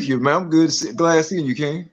see you, man. I'm good. Glad seeing you, King.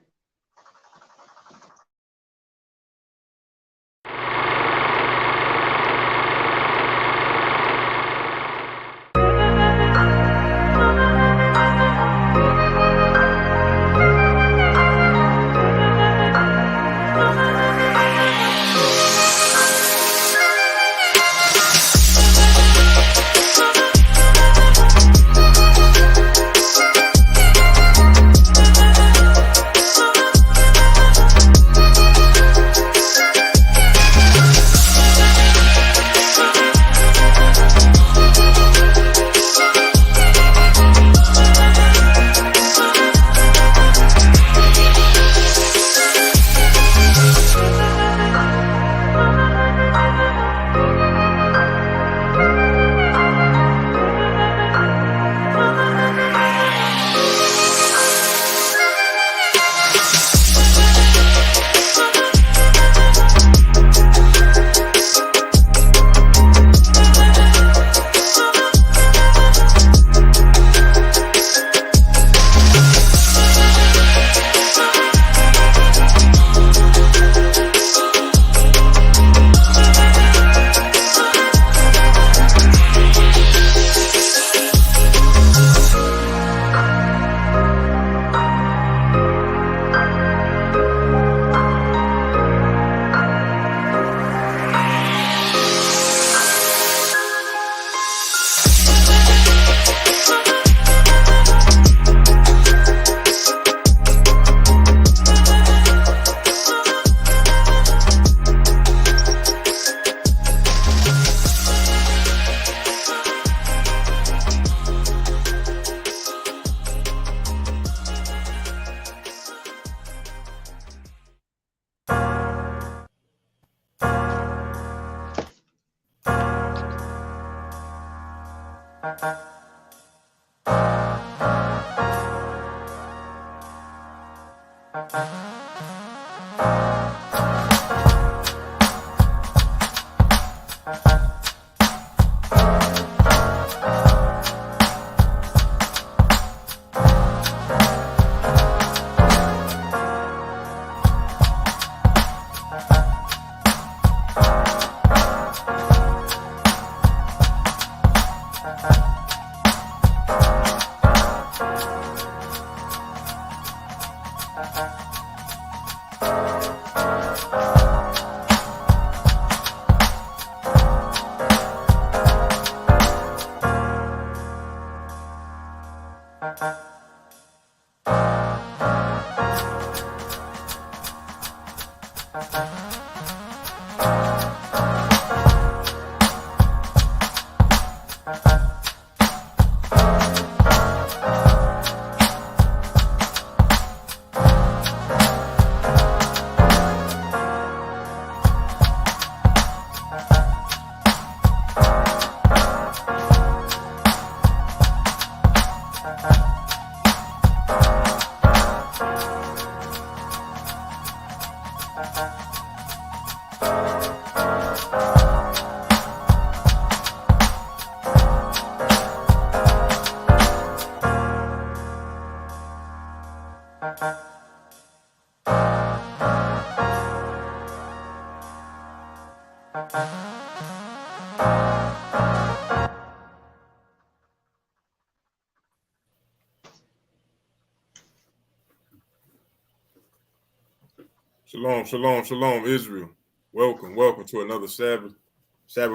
Shalom, shalom, shalom, Israel. Welcome, welcome to another Sabbath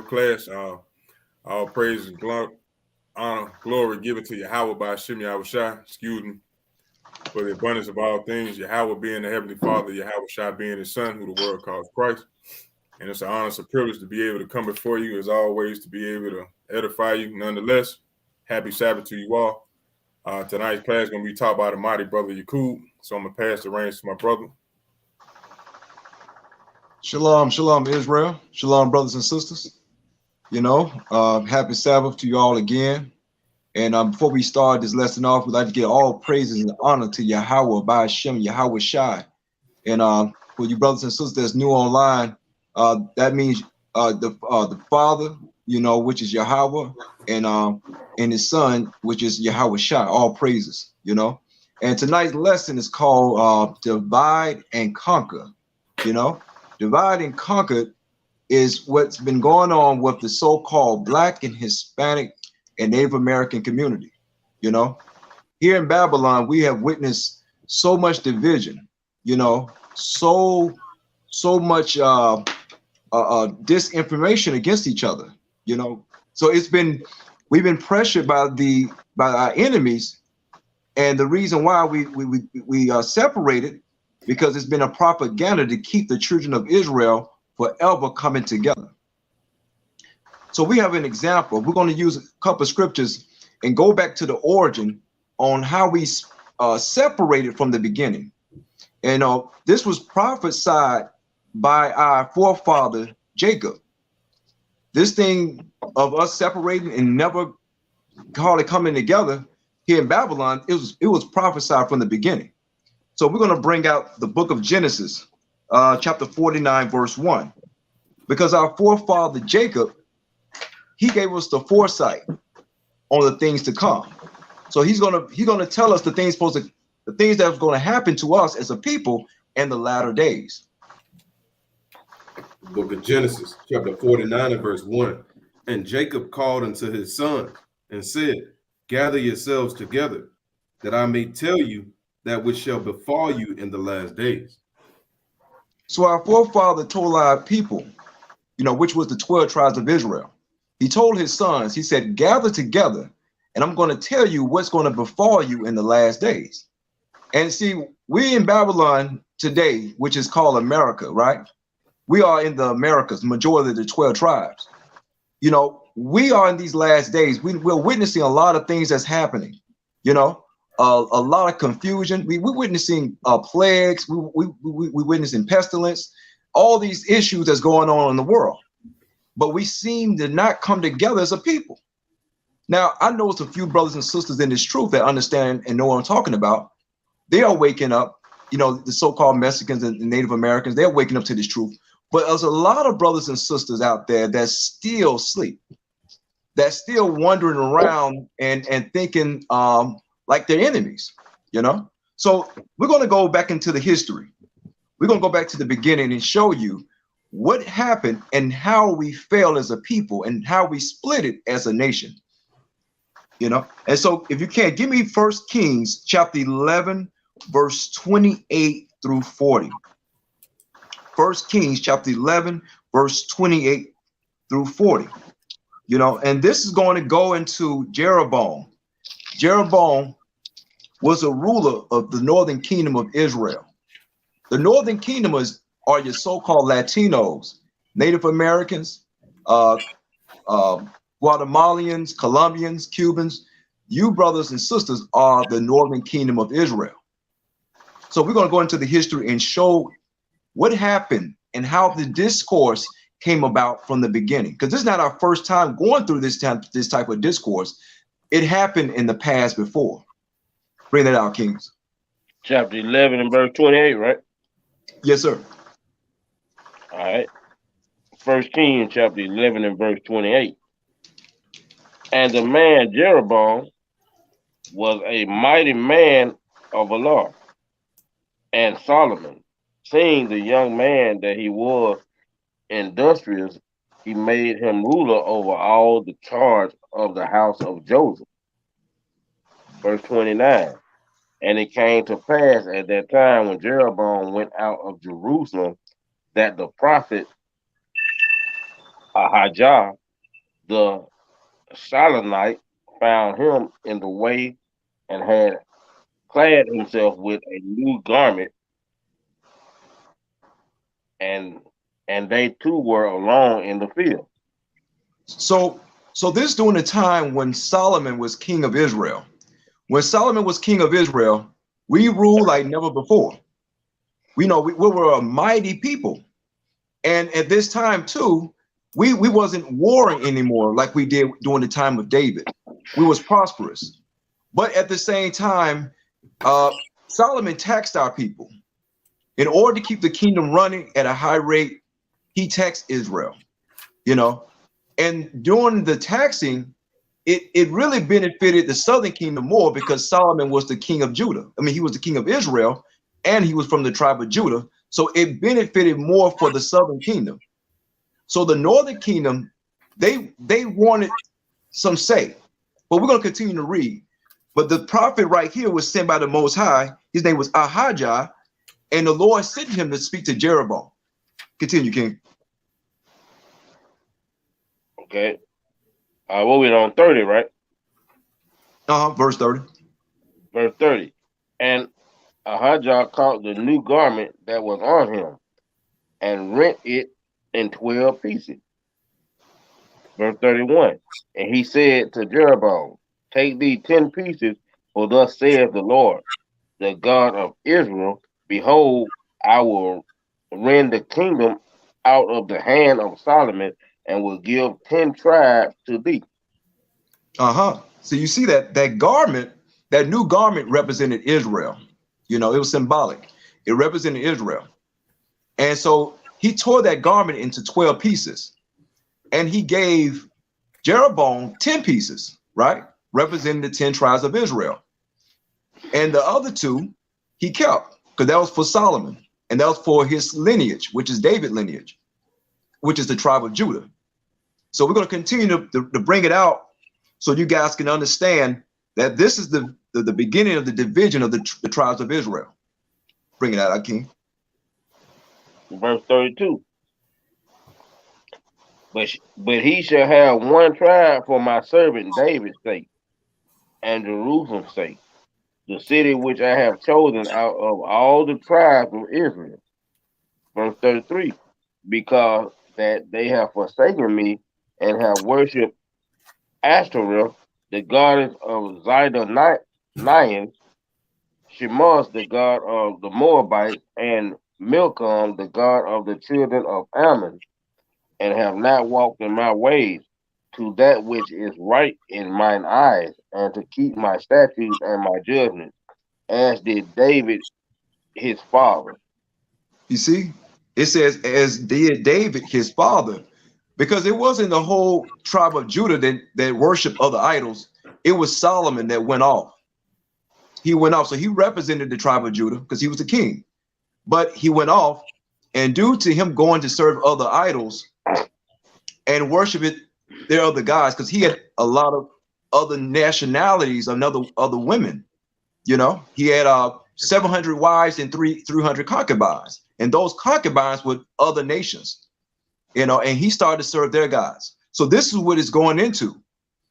class. All praise and honor, glory given to Yahweh by Hashem Yahweh Shai. Excuse me, for the abundance of all things. Yahweh being the Heavenly Father, Yahweh Shai being His Son, who the world calls Christ. And it's an honor, it's a privilege to be able to come before you, as always, to be able to edify you. Nonetheless, happy Sabbath to you all. Tonight's class is going to be taught by the mighty brother Yakub. So I'm going to pass the reins to my brother. Shalom, shalom, Israel. Shalom, brothers and sisters. Happy Sabbath to you all again. And before we start this lesson off, we'd like to give all praises and honor to Yahweh by Hashem, Yahweh Shai. And for you brothers and sisters that's new online, that means the Father, which is Yahweh, and His Son, which is Yahweh Shai. All praises, And tonight's lesson is called Divide and Conquer. You know, divide and conquer is what's been going on with the so-called Black and Hispanic and Native American community. You know, here in Babylon, we have witnessed so much division, you know, so much disinformation against each other, you know. So we've been pressured by our enemies, and the reason why we are separated because it's been a propaganda to keep the children of Israel forever coming together. So we have an example. We're going to use a couple of scriptures and go back to the origin on how we separated from the beginning. And this was prophesied by our forefather Jacob. This thing of us separating and never hardly coming together here in Babylon, it was prophesied from the beginning. So we're going to bring out the book of Genesis, chapter 49, verse 1, because our forefather Jacob, he gave us the foresight on the things to come. So he's gonna tell us the things that's going to happen to us as a people in the latter days. Book of Genesis, chapter 49 and verse 1. And Jacob called unto his sons and said, gather yourselves together, that I may tell you that which shall befall you in the last days. So our forefather told our people, you know, which was the 12 tribes of Israel. He told his sons, he said, gather together, and I'm going to tell you what's going to befall you in the last days. And see, we in Babylon today, which is called America, right? We are in the Americas, majority of the 12 tribes. You know, we are in these last days. We're witnessing a lot of things that's happening, you know, a lot of confusion. We're witnessing plagues. We're witnessing pestilence, all these issues that's going on in the world. But we seem to not come together as a people. Now, I know it's a few brothers and sisters in this truth that understand and know what I'm talking about. They are waking up, you know, the so-called Mexicans and Native Americans, they're waking up to this truth. But there's a lot of brothers and sisters out there that still sleep, that's still wandering around and thinking like they're enemies, you know? So we're going to go back into the history. We're going to go back to the beginning and show you what happened and how we failed as a people and how we split it as a nation, you know? And so if you can, give me 1 Kings chapter 11, verse 28 through 40. 1 Kings chapter 11, verse 28 through 40. You know, and this is going to go into Jeroboam. Jeroboam was a ruler of the northern kingdom of Israel. The northern kingdom are your so-called Latinos, Native Americans, Guatemalans, Colombians, Cubans. You brothers and sisters are the northern kingdom of Israel. So we're going to go into the history and show what happened and how the discourse came about from the beginning, because this is not our first time going through this type of discourse. It happened in the past before. Bring that out, Kings. Chapter 11 and verse 28, right? Yes, sir. All right. 1 Kings chapter 11 and verse 28. And the man Jeroboam was a mighty man of Allah, and Solomon, seeing the young man that he was industrious, he made him ruler over all the charge of the house of Joseph. Verse 29. And it came to pass at that time when Jeroboam went out of Jerusalem that the prophet Ahijah the Shilonite found him in the way and had clad himself with a new garment, and they two were alone in the field. So this during the time when Solomon was king of Israel. When Solomon was king of Israel, we ruled like never before. We were a mighty people. And at this time too, we wasn't warring anymore like we did during the time of David. We was prosperous. But at the same time, Solomon taxed our people. In order to keep the kingdom running at a high rate, he taxed Israel, you know. And during the taxing, it really benefited the southern kingdom more because Solomon was the king of Judah. I mean, he was the king of Israel, and he was from the tribe of Judah. So it benefited more for the southern kingdom. So the northern kingdom, they wanted some say. But we're going to continue to read. But the prophet right here was sent by the Most High. His name was Ahijah, and the Lord sent him to speak to Jeroboam. Continue, King. Okay. What we on 30, right? Verse 30. Verse 30. And Ahijah caught the new garment that was on him and rent it in 12 pieces. Verse 31. And he said to Jeroboam, take thee 10 pieces, for thus saith the Lord, the God of Israel, behold, I will rend the kingdom out of the hand of Solomon and will give 10 tribes to thee. So you see that garment, that new garment represented Israel. You know, it was symbolic. It represented Israel. And so he tore that garment into 12 pieces. And he gave Jeroboam 10 pieces, right? Representing the 10 tribes of Israel. And the other 2 he kept, because that was for Solomon. And that was for his lineage, which is David's lineage, which is the tribe of Judah. So we're going to continue to bring it out so you guys can understand that this is the beginning of the division of the tribes of Israel. Bring it out, Akeem. Verse 32. But he shall have one tribe for my servant David's sake, and Jerusalem's sake, the city which I have chosen out of all the tribes of Israel. Verse 33. Because that they have forsaken me and have worshipped Ashtoreth, the goddess of Zidonians, Shemos, the god of the Moabites, and Milcom, the god of the children of Ammon, and have not walked in my ways, to that which is right in mine eyes, and to keep my statutes and my judgments, as did David his father. You see, it says, as did David his father, because it wasn't the whole tribe of Judah that worshiped other idols. It was Solomon that went off. He went off. So he represented the tribe of Judah because he was the king. But he went off, and due to him going to serve other idols and worship their other gods, because he had a lot of other nationalities, other women. You know, he had 700 wives and 300 concubines, and those concubines were other nations. You know, and he started to serve their gods. So this is what it's going into.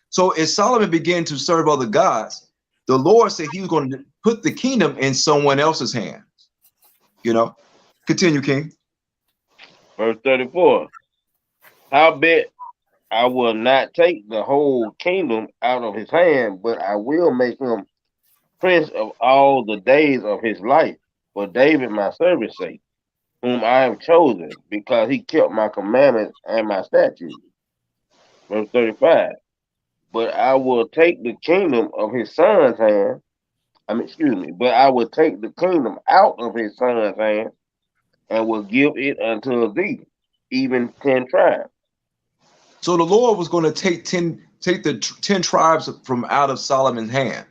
So as Solomon began to serve other gods, the Lord said he was going to put the kingdom in someone else's hands. You know, continue, King. Verse 34. Howbeit I will not take the whole kingdom out of his hand, but I will make him prince of all the days of his life, for David my servant's sake, whom I have chosen, because he kept my commandments and my statutes. Verse 35. But I will take the kingdom of his son's hand. But I will take the kingdom out of his son's hand and will give it unto thee, even 10 tribes. So the Lord was going to take the 10 tribes from out of Solomon's hand,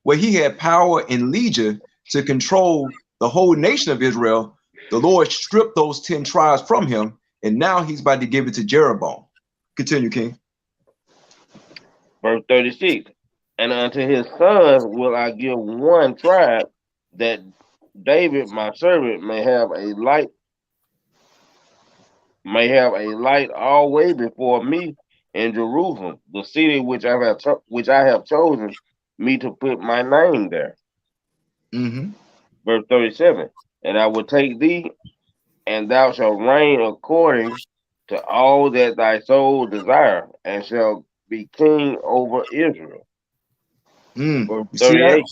where he had power and leisure to control the whole nation of Israel. The Lord stripped those 10 tribes from him, and now he's about to give it to Jeroboam. Continue, King. Verse 36. And unto his sons will I give one tribe, that David my servant may have a light always before me in Jerusalem, the city which I have chosen me to put my name there. Verse 37. And I will take thee, and thou shalt reign according to all that thy soul desire, and shall be king over Israel. Verse 38.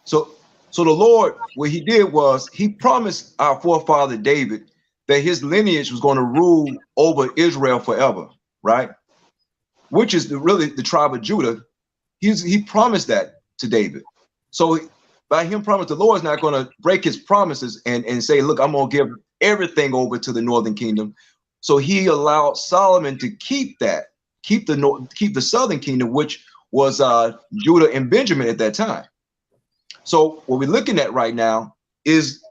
So the Lord, what he did was he promised our forefather David that his lineage was going to rule over Israel forever, right? Which is really the tribe of Judah. He promised that to David. So by him promise, the Lord is not going to break his promises and say, look, I'm going to give everything over to the northern kingdom. So he allowed Solomon to keep that keep the southern kingdom, which was Judah and Benjamin at that time. So what we're looking at right now is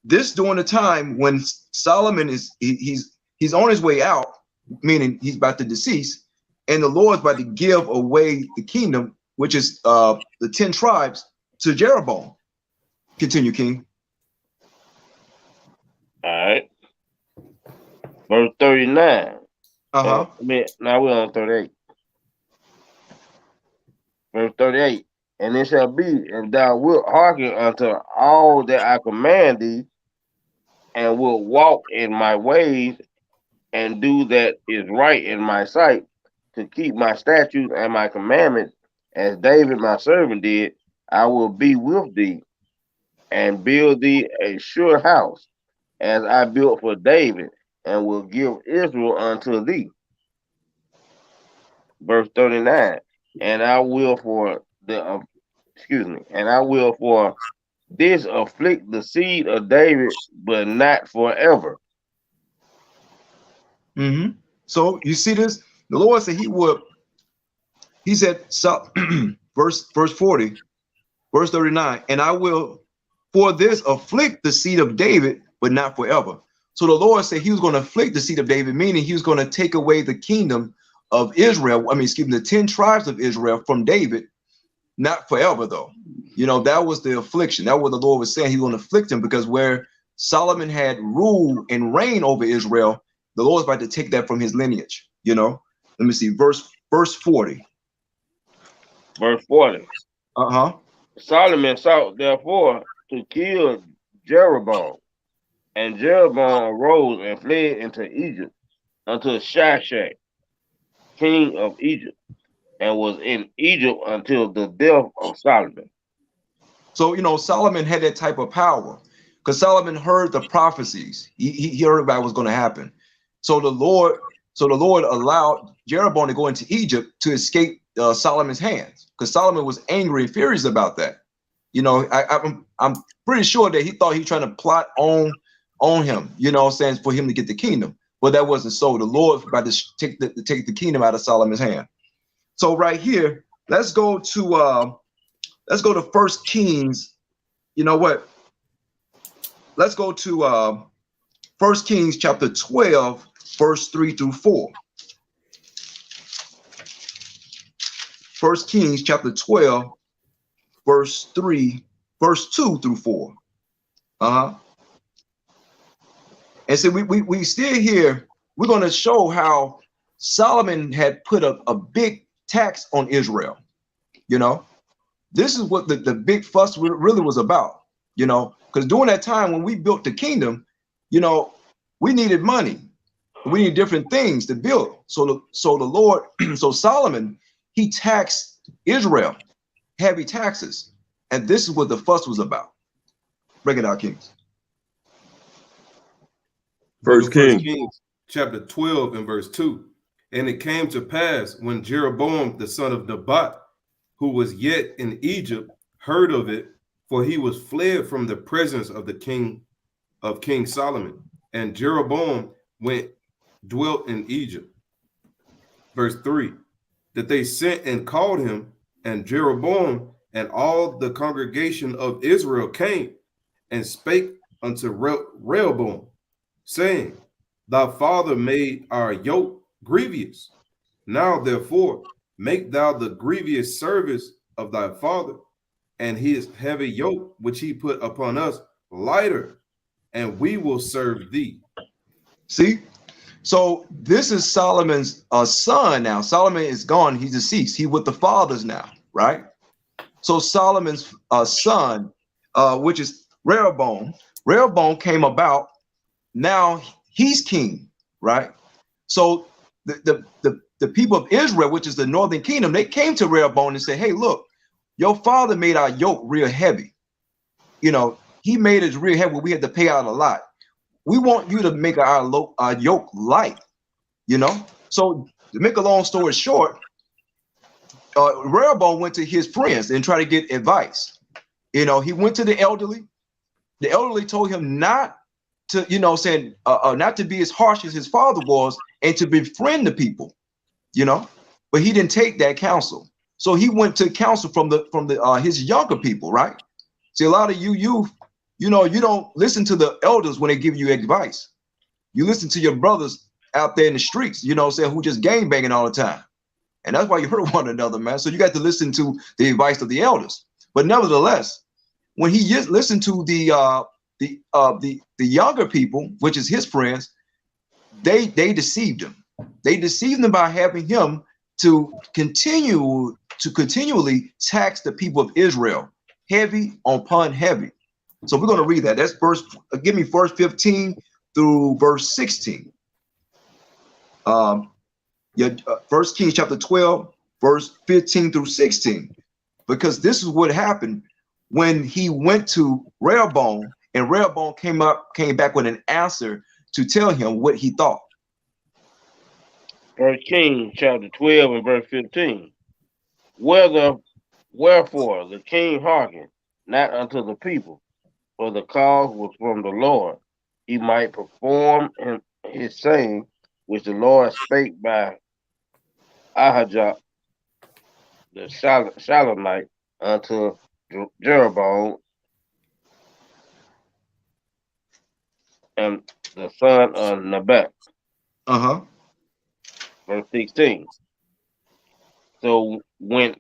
this during the time when Solomon he's on his way out, meaning he's about to decease, and the Lord's about to give away the kingdom, which is the 10 tribes, to Jeroboam. Continue, King. All right. Verse 39. Uh-huh. Now we're on 38. Verse 38. And it shall be, if thou wilt hearken unto all that I command thee, and wilt walk in my ways, and do that is right in my sight, to keep my statutes and my commandments, as David my servant did, I will be with thee, and build thee a sure house, as I built for David, and will give Israel unto thee. Verse 39. And I will for this afflict the seed of David, but not forever. Mm-hmm. So you see this? The Lord said he said, so, verse 40, verse 39, and I will for this afflict the seed of David, but not forever. So the Lord said he was going to afflict the seed of David, meaning he was going to take away the kingdom of Israel. The 10 tribes of Israel from David, not forever though. That was the affliction. That was what the Lord was saying. He was going to afflict him, because where Solomon had rule and reign over Israel, the Lord's about to take that from his lineage. Let me see, verse 40. Verse 40. Uh-huh. Solomon sought therefore to kill Jeroboam, and Jeroboam arose and fled into Egypt unto Shishak, king of Egypt, and was in Egypt until the death of Solomon. So Solomon had that type of power, because Solomon heard the prophecies. He heard about what was going to happen. So the Lord allowed Jeroboam to go into Egypt to escape Solomon's hands, because Solomon was angry and furious about that. I'm pretty sure that he thought he was trying to plot on him, for him to get the kingdom. But that wasn't so. The Lord was about to take the kingdom out of Solomon's hand. So right here, let's go to 1 Kings. You know what? Let's go to 1 Kings chapter 12, verse 3 through 4. 1 Kings chapter 12, verse 2 through 4. And so we still here, we're going to show how Solomon had put a big tax on Israel. This is what the big fuss really was about, because during that time when we built the kingdom, we needed money. We needed different things to build. So Solomon, he taxed Israel, heavy taxes. And this is what the fuss was about. Break it out, Kings. First Kings chapter 12 and verse 2. And it came to pass when Jeroboam the son of Nebat, who was yet in Egypt, heard of it, for he was fled from the presence of the King Solomon, and Jeroboam dwelt in Egypt. Verse 3, that they sent and called him, and Jeroboam and all the congregation of Israel came and spake unto Rehoboam, saying, Thy father made our yoke grievous. Now therefore make thou the grievous service of thy father, and his heavy yoke which he put upon us lighter, and we will serve thee. See, so this is Solomon's son now. Solomon is gone, he's deceased. He's with the fathers now, right? So Solomon's son, which is Rehoboam came about. Now he's king, right? So the people of Israel, which is the northern kingdom, they came to Rehoboam and said, hey, look, your father made our yoke real heavy. He made it real heavy. We had to pay out a lot. We want you to make our yoke light, So to make a long story short, Rehoboam went to his friends and tried to get advice. He went to the elderly. The elderly told him not to, not to be as harsh as his father was, and to befriend the people, but he didn't take that counsel. So he went to counsel from his younger people, right? See, a lot of you know, you don't listen to the elders when they give you advice. You listen to your brothers out there in the streets, you know, saying who just gang banging all the time. And that's why you hurt one another, man. So you got to listen to the advice of the elders. But nevertheless, when he just listened to the younger people, which is his friends, they deceived him. They deceived him by having him to continually tax the people of Israel, heavy upon heavy. So we're going to read that. That's give me verse 15 through verse 16. First Kings chapter 12, verse 15 through 16. Because this is what happened when he went to Rehoboam, and Rehoboam came back with an answer to tell him what he thought. First Kings chapter 12 and verse 15. Wherefore the king hearkened not unto the people, for the cause was from the Lord. He might perform his saying, which the Lord spake by Ahijah the Shilonite unto Jeroboam and the son of Nebat. Verse 16. So when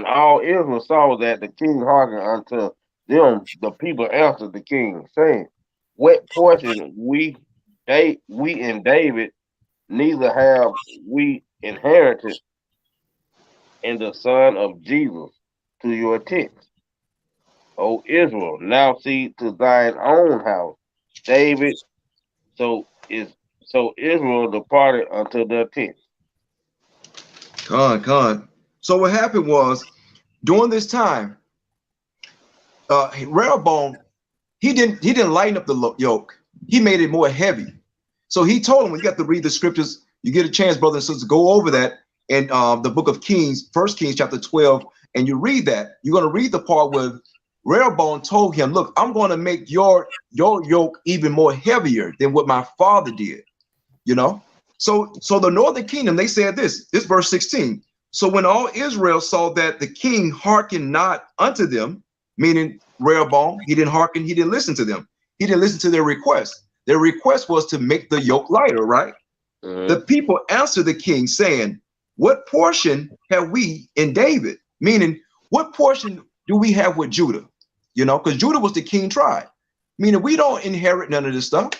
all Israel saw that the king hearkened unto them, the people answered the king, saying, what portion we in David, neither have we inherited in the son of Jesus to your tents. O Israel, now see to thine own house. David, so Israel departed unto their tents. Con. So what happened was, during this time, Rehoboam, he didn't lighten up the yoke. He made it more heavy. So he told him, when you got to read the scriptures, you get a chance, brothers and sisters, go over that in the book of Kings, First Kings chapter 12, and you read that. You're going to read the part where Rehoboam told him, look, I'm going to make your yoke even more heavier than what my father did. You know, so the northern kingdom, they said this verse 16. So when all Israel saw that the king hearkened not unto them, meaning Rehoboam, he didn't hearken, he didn't listen to them. He didn't listen to their request. Their request was to make the yoke lighter, right? The people answered the king saying, what portion have we in David? Meaning, what portion do we have with Judah? You know, because Judah was the king tribe. Meaning we don't inherit none of this stuff.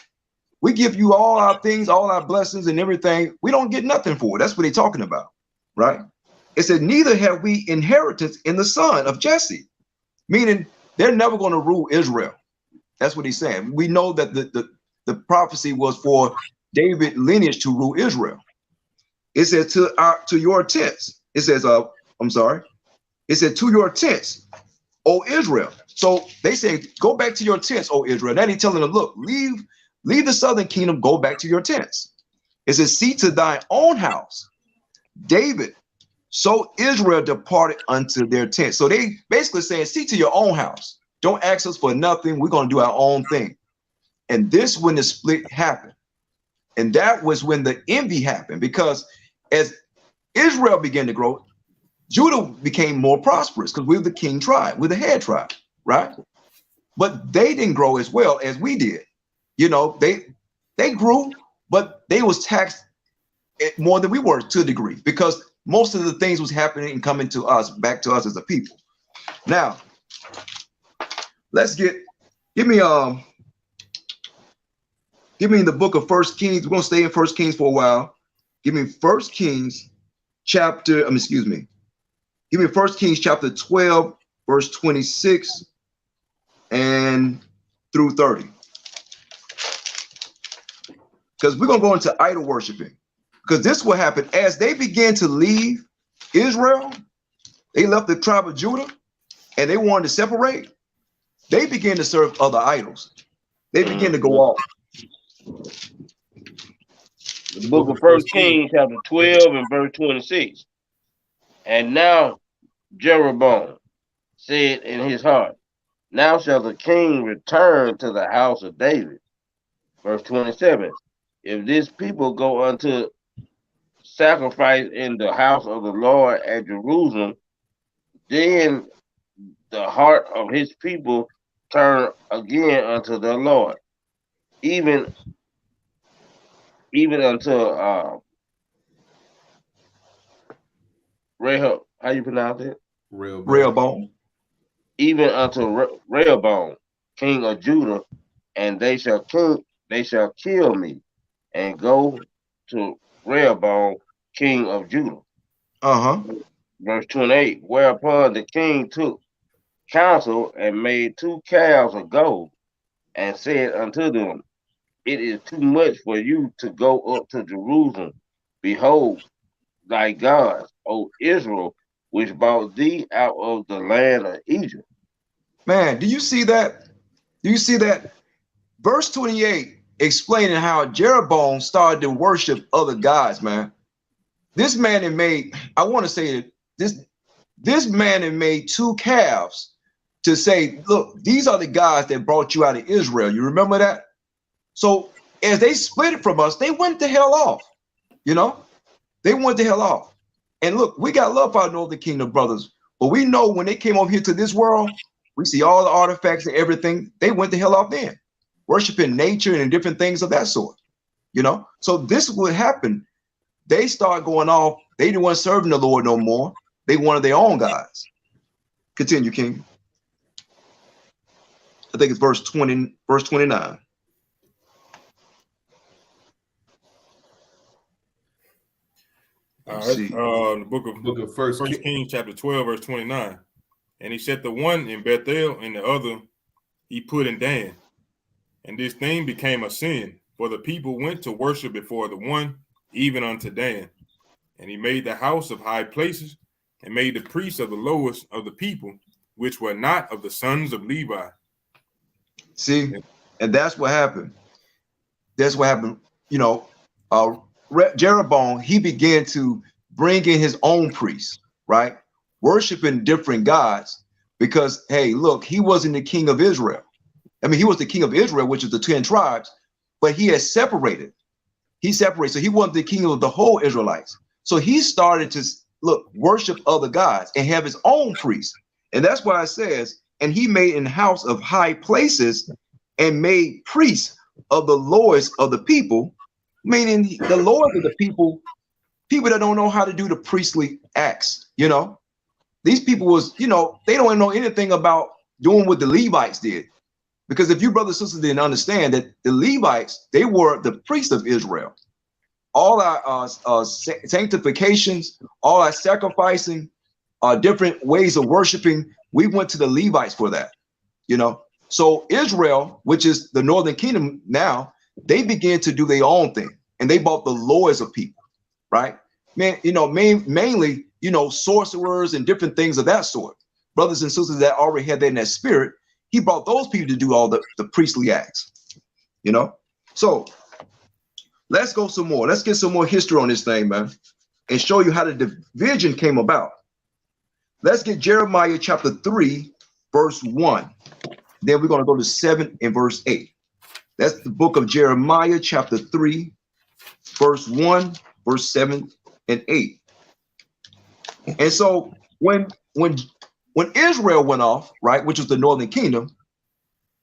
We give you all our things, all our blessings and everything. We don't get nothing for it. That's what they're talking about, right? It said, neither have we inheritance in the son of Jesse, meaning they're never going to rule Israel. That's what he's saying. We know that the prophecy was for David lineage to rule Israel. It says to your tents. It says, It said to your tents, O Israel. So they say, go back to your tents, O Israel. Now he's telling them, look, leave the southern kingdom, go back to your tents. It says, see to thine own house, David. So Israel departed unto their tents. So they basically saying, see to your own house. Don't ask us for nothing. We're going to do our own thing. And this when the split happened. And that was when the envy happened, because as Israel began to grow, Judah became more prosperous because we're the king tribe, we're the head tribe, right? But they didn't grow as well as we did. You know, they grew, but they was taxed more than we were to a degree, because most of the things was happening and coming to us, back to us as a people. Now, give me the book of First Kings. We're gonna stay in First Kings for a while. Give me First Kings chapter, give me First Kings chapter 12, verse 26 and through 30. Because we're gonna go into idol worshiping. Because this will happen as they began to leave Israel. They left the tribe of Judah and they wanted to separate. They began to serve other idols. They began to go off. The book of First Kings, chapter 12 and verse 26. And now Jeroboam said in his heart, now shall the king return to the house of David. Verse 27. If this people go unto sacrifice in the house of the Lord at Jerusalem, then the heart of his people turned again unto the Lord, even unto Rahab. How you pronounce it? Rehoboam. Even unto Rehoboam, king of Judah, and they shall kill me, and go to Rehoboam, king of Judah. Verse 28. Whereupon the king took counsel and made 2 calves of gold, and said unto them, it is too much for you to go up to Jerusalem. Behold, thy gods, O Israel, which brought thee out of the land of Egypt. Man, do you see that? Do you see that? Verse 28 explaining how Jeroboam started to worship other gods, man. This man had made, I want to say that this man had made 2 calves to say, look, these are the gods that brought you out of Israel. You remember that? So as they split it from us, they went the hell off. You know, they went the hell off. And look, we got love for our Northern Kingdom brothers, but we know when they came over here to this world, we see all the artifacts and everything. They went the hell off then, worshiping nature and different things of that sort. You know, so this would happen. They start going off. They didn't want serving the Lord no more. They wanted their own gods. Continue, King. I think it's verse 20, verse 29. All right. The book of First Kings, Kings, chapter 12, verse 29. And he set the one in Bethel, and the other he put in Dan. And this thing became a sin, for the people went to worship before the one, even unto Dan. And he made the house of high places, and made the priests of the lowest of the people, which were not of the sons of Levi. See, and that's what happened. That's what happened. You know, Jeroboam, he began to bring in his own priests, right? Worshiping different gods, because, hey, look, he wasn't the king of Israel. I mean, he was the king of Israel, which is the 10 tribes, but he had separated. He separated. So he wasn't the king of the whole Israelites. So he started to, look, worship other gods and have his own priests. And that's why it says, and he made an house of high places and made priests of the lowest of the people, meaning the lowest of the people that don't know how to do the priestly acts. You know, these people was, you know, they don't know anything about doing what the Levites did. Because if you brothers and sisters didn't understand that the Levites, they were the priests of Israel. All our sanctifications, all our sacrificing, different ways of worshiping, we went to the Levites for that, you know. So Israel, which is the Northern Kingdom now, they began to do their own thing, and they bought the lowest of people, right? Man, you know, mainly, you know, sorcerers and different things of that sort. Brothers and sisters that already had that in their spirit, he brought those people to do all the priestly acts, you know. So let's go some more. Let's get some more history on this thing, man, and show you how the division came about. Let's get Jeremiah chapter 3, verse 1. Then we're going to go to 7 and verse 8. That's the book of Jeremiah chapter 3, verse 1, verse 7 and 8. And so when Israel went off, right, which was the Northern Kingdom,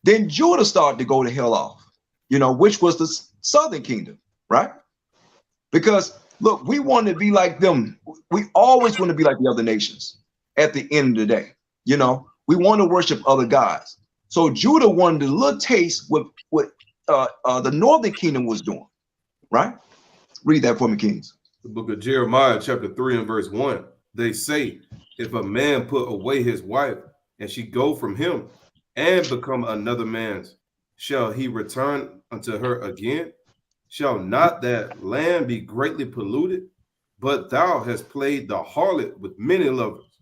then Judah started to go to hell off, you know, which was the Southern Kingdom, right? Because look, we want to be like them. We always want to be like the other nations at the end of the day. You know, we want to worship other gods. So Judah wanted a little taste what the Northern Kingdom was doing, right? Read that for me, Kings. The book of Jeremiah chapter 3 and verse 1. They say, if a man put away his wife, and she go from him, and become another man's, shall he return unto her again? Shall not that land be greatly polluted? But thou hast played the harlot with many lovers.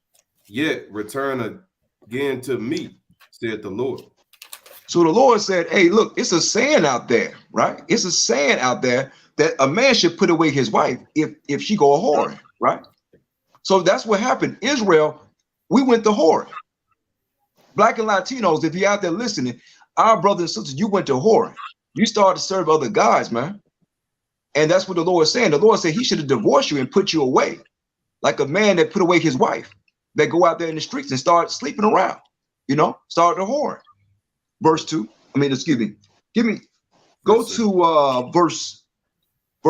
Yet return again to me, said the Lord. So the Lord said, hey, look, it's a saying out there, right? It's a saying out there that a man should put away his wife if she go a whoring, right? So that's what happened. Israel, we went to whoring. Black and Latinos, if you're out there listening, our brothers and sisters, you went to whoring. You started to serve other gods, man. And that's what the Lord is saying. The Lord said he should have divorced you and put you away, like a man that put away his wife, that go out there in the streets and start sleeping around, start the whoring. Verse 2. Excuse me. Go to verse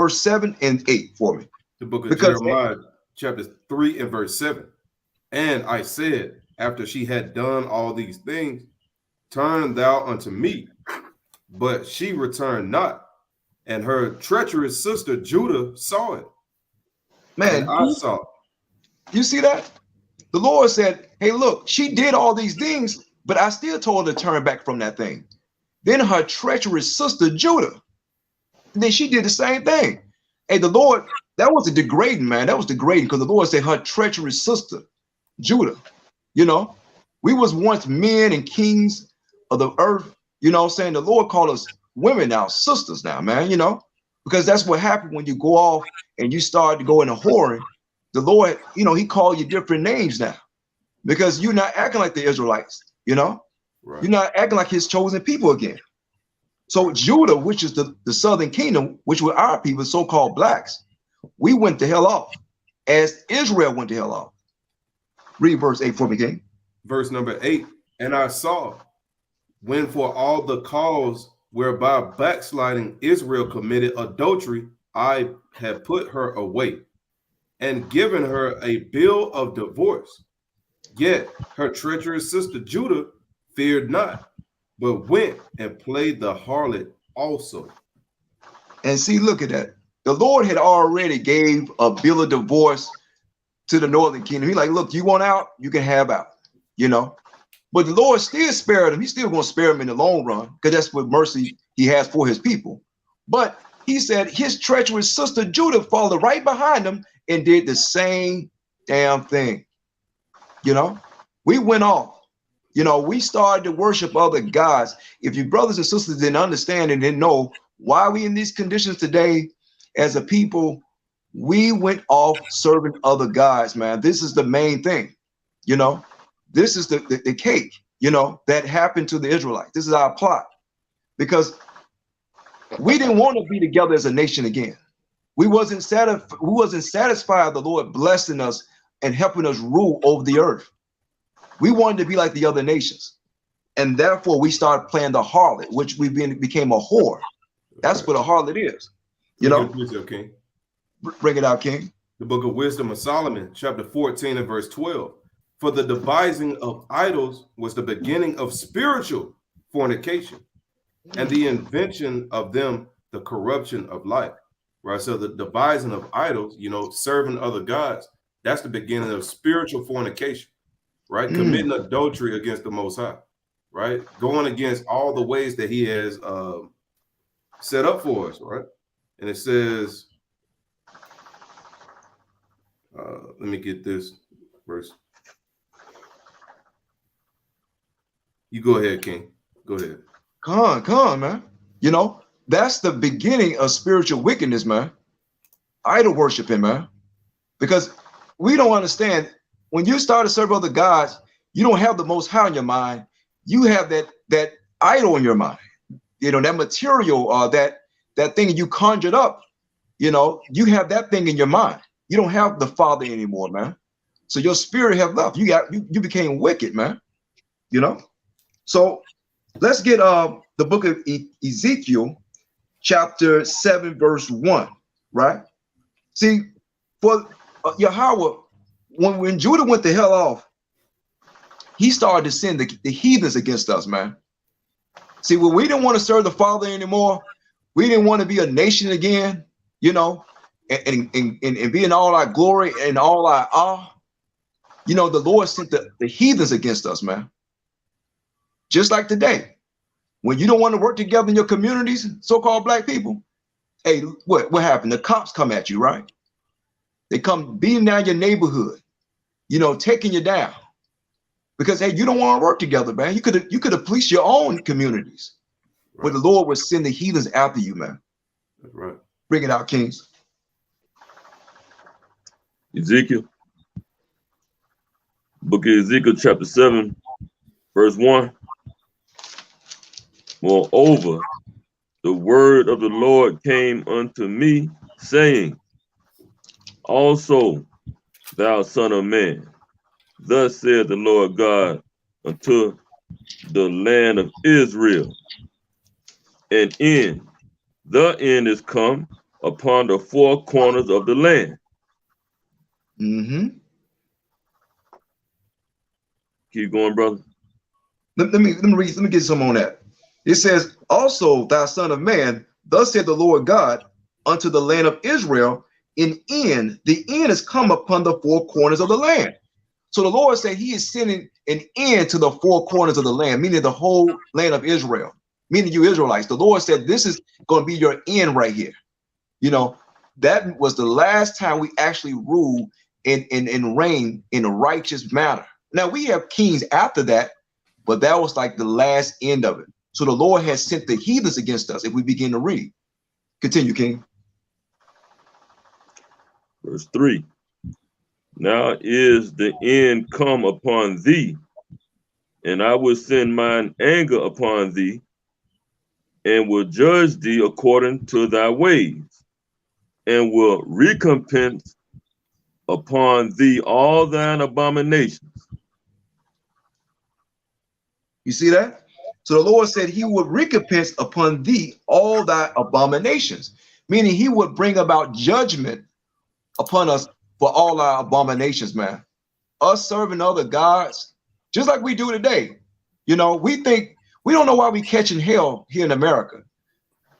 7 and 8 for me. The book of Jeremiah, chapter 3 and verse 7. And I said, after she had done all these things, turn thou unto me. But she returned not, and her treacherous sister Judah saw it. Man, and I saw it. You see that? The Lord said, hey, look, she did all these things, but I still told her to turn back from that thing. Then her treacherous sister Judah, and then she did the same thing. Hey, the Lord, that was a degrading, man. That was degrading, because the Lord said her treacherous sister Judah. We was once men and kings of the earth. Saying the Lord called us women now, sisters now, man. Because that's what happened when you go off and you start to go into whoring. The Lord, he called you different names now, because you're not acting like the Israelites. Right. You're not acting like his chosen people again. So Judah, which is the southern kingdom, which were our people, so-called blacks, we went the hell off as Israel went the hell off. Read verse 8 for me, King. Verse number 8. And I saw, when for all the cause whereby backsliding Israel committed adultery, I had put her away and given her a bill of divorce. Yet her treacherous sister Judah feared not, but went and played the harlot also. And see, look at that. The Lord had already gave a bill of divorce to the northern kingdom. He's like, look, you want out, you can have out, But the Lord still spared them. He's still going to spare them in the long run, because that's what mercy he has for his people. But he said his treacherous sister Judah followed right behind him and did the same damn thing. We went off. We started to worship other gods. If your brothers and sisters didn't understand and didn't know why we in these conditions today as a people, we went off serving other gods, man. This is the main thing. This is the cake, that happened to the Israelites. This is our plot, because we didn't want to be together as a nation again. We wasn't satisfied the Lord blessing us and helping us rule over the earth. We wanted to be like the other nations. And therefore we started playing the harlot, which became a whore. That's what a harlot is. Okay. Bring it out, King. The book of Wisdom of Solomon, chapter 14 and verse 12. For the devising of idols was the beginning of spiritual fornication, and the invention of them the corruption of life. Right. So the devising of idols, serving other gods, that's the beginning of spiritual fornication. Right. Committing adultery against the Most High. Right. Going against all the ways that he has set up for us. Right. And it says, let me get this verse. You go ahead, King. Go ahead. Come on, man. That's the beginning of spiritual wickedness, man. Idol worshiping, man. Because we don't understand, when you start to serve other gods, you don't have the Most High in your mind. You have that idol in your mind. That material, that thing you conjured up. You have that thing in your mind. You don't have the Father anymore, man. So your spirit have left. You became wicked, man. So let's get the book of Ezekiel, chapter 7, verse 1, right? See, for Yahweh, when Judah went the hell off, he started to send the heathens against us, man. See, when we didn't want to serve the Father anymore, we didn't want to be a nation again, and be in all our glory and all our awe. The Lord sent the heathens against us, man. Just like today, when you don't want to work together in your communities, so-called black people, hey, what happened? The cops come at you, right? They come beating down your neighborhood, taking you down. Because, hey, you don't want to work together, man. You could have policed your own communities. Right. But the Lord would send the heathens after you, man. That's right. Bring it out, Kings. Ezekiel. Book of Ezekiel, chapter 7, verse 1. Moreover, the word of the Lord came unto me, saying, Also, thou son of man, thus said the Lord God unto the land of Israel, the end is come upon the four corners of the land. Mm-hmm. Keep going, brother. Let me read. Let me get some on that. It says, "Also, thou son of man, thus said the Lord God unto the land of Israel, the end is come upon the four corners of the land." So the Lord said He is sending an end to the four corners of the land, meaning the whole land of Israel, meaning you Israelites. The Lord said, "This is going to be your end right here." You know, that was the last time we actually ruled and reign in a righteous manner. Now we have kings after that, but that was like the last end of it. So the Lord has sent the heathens against us. If we begin to read, continue, King. Verse 3. Now is the end come upon thee, and I will send mine anger upon thee, and will judge thee according to thy ways, and will recompense upon thee all thine abominations. You see that? So the Lord said He would recompense upon thee all thy abominations, meaning He would bring about judgment upon us for all our abominations, man. Us serving other gods, just like we do today. You know, we think we don't know why we catching hell here in America,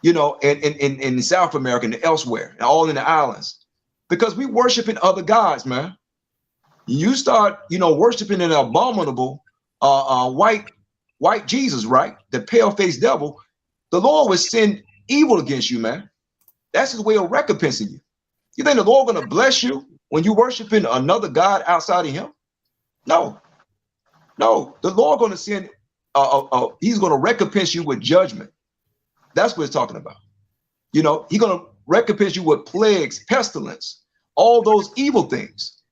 you know, and in South America and elsewhere, and all in the islands, because we worshiping other gods, man. You start, you know, worshiping an abominable white Jesus, right? The pale-faced devil. The Lord will send evil against you, man. That's His way of recompensing you. You think the Lord going to bless you when you worshiping another God outside of Him? No, no. The Lord going to send. He's going to recompense you with judgment. That's what it's talking about. You know, He's going to recompense you with plagues, pestilence, all those evil things.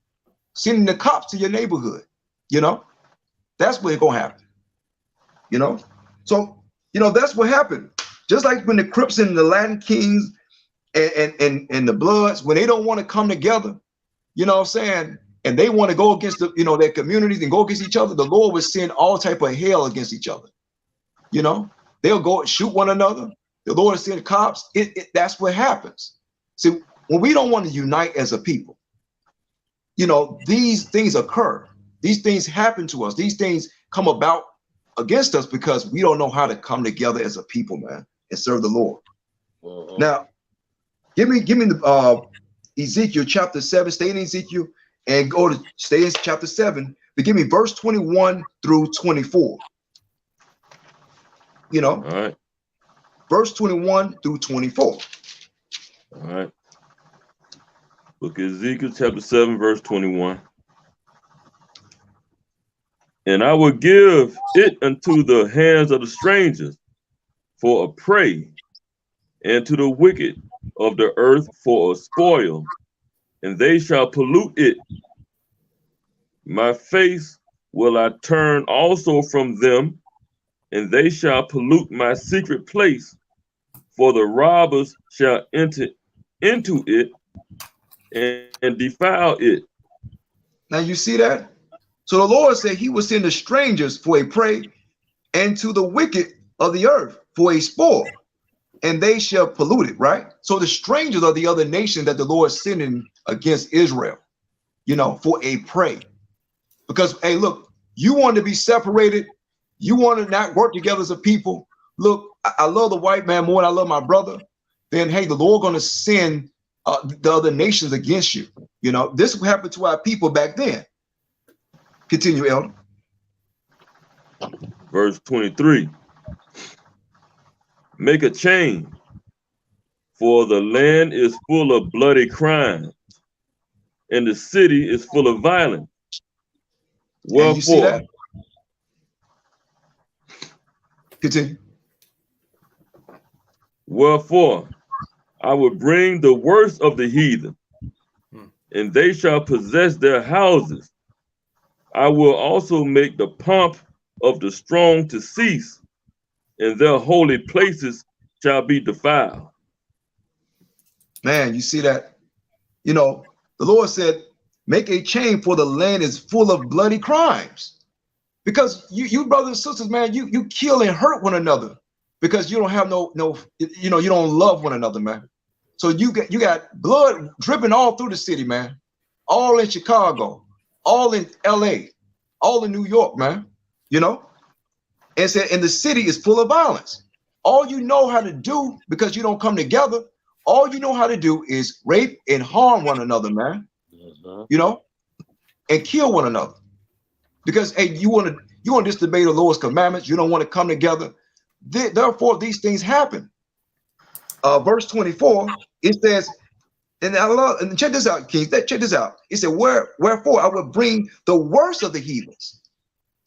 Sending the cops to your neighborhood. You know, that's what's going to happen. You know, so you know that's what happened. Just like when the Crips and the Latin Kings and the Bloods, when they don't want to come together, you know what I'm saying, and they want to go against the, you know, their communities and go against each other, the Lord will send all type of hell against each other. You know, they'll go and shoot one another. The Lord will send cops. That's what happens. See, when we don't want to unite as a people, you know, these things occur. These things happen to us. These things come about against us because we don't know how to come together as a people, man, and serve the Lord. Now, give me the Ezekiel chapter 7. Stay in Ezekiel and stay in chapter 7. But give me verse 21 through 24. You know, all right. Verse 21 through 24. All right. Book of Ezekiel chapter 7, verse 21. And I will give it unto the hands of the strangers for a prey, and to the wicked of the earth for a spoil, and they shall pollute it. My face will I turn also from them, and they shall pollute my secret place, for the robbers shall enter into it and defile it. Now you see that? So the Lord said He will send the strangers for a prey, and to the wicked of the earth for a spoil, and they shall pollute it, right? So the strangers are the other nation that the Lord is sending against Israel, you know, for a prey. Because, hey, look, you want to be separated. You want to not work together as a people. Look, I love the white man more than I love my brother. Then, hey, the Lord going to send the other nations against you. You know, this happened to our people back then. Continue, Elder. Verse 23. Make a change, for the land is full of bloody crimes, and the city is full of violence. And you see Wherefore, that? Continue. Wherefore, I will bring the worst of the heathen, and they shall possess their houses. I will also make the pomp of the strong to cease, and their holy places shall be defiled. Man, you see that? You know, the Lord said, make a change, for the land is full of bloody crimes. Because you brothers and sisters, man, you kill and hurt one another because you don't have you don't love one another, man. So you got blood dripping all through the city, man. All in Chicago, all in LA, all in New York, man. You know? And said, and the city is full of violence. All you know how to do, because you don't come together, all you know how to do is rape and harm one another, man. You know, and kill one another. Because hey, you want to disobey the Lord's commandments. You don't want to come together. Therefore, these things happen. Verse 24, it says, and I love, and check this out, Kings. Check this out. It said, wherefore I will bring the worst of the heathens.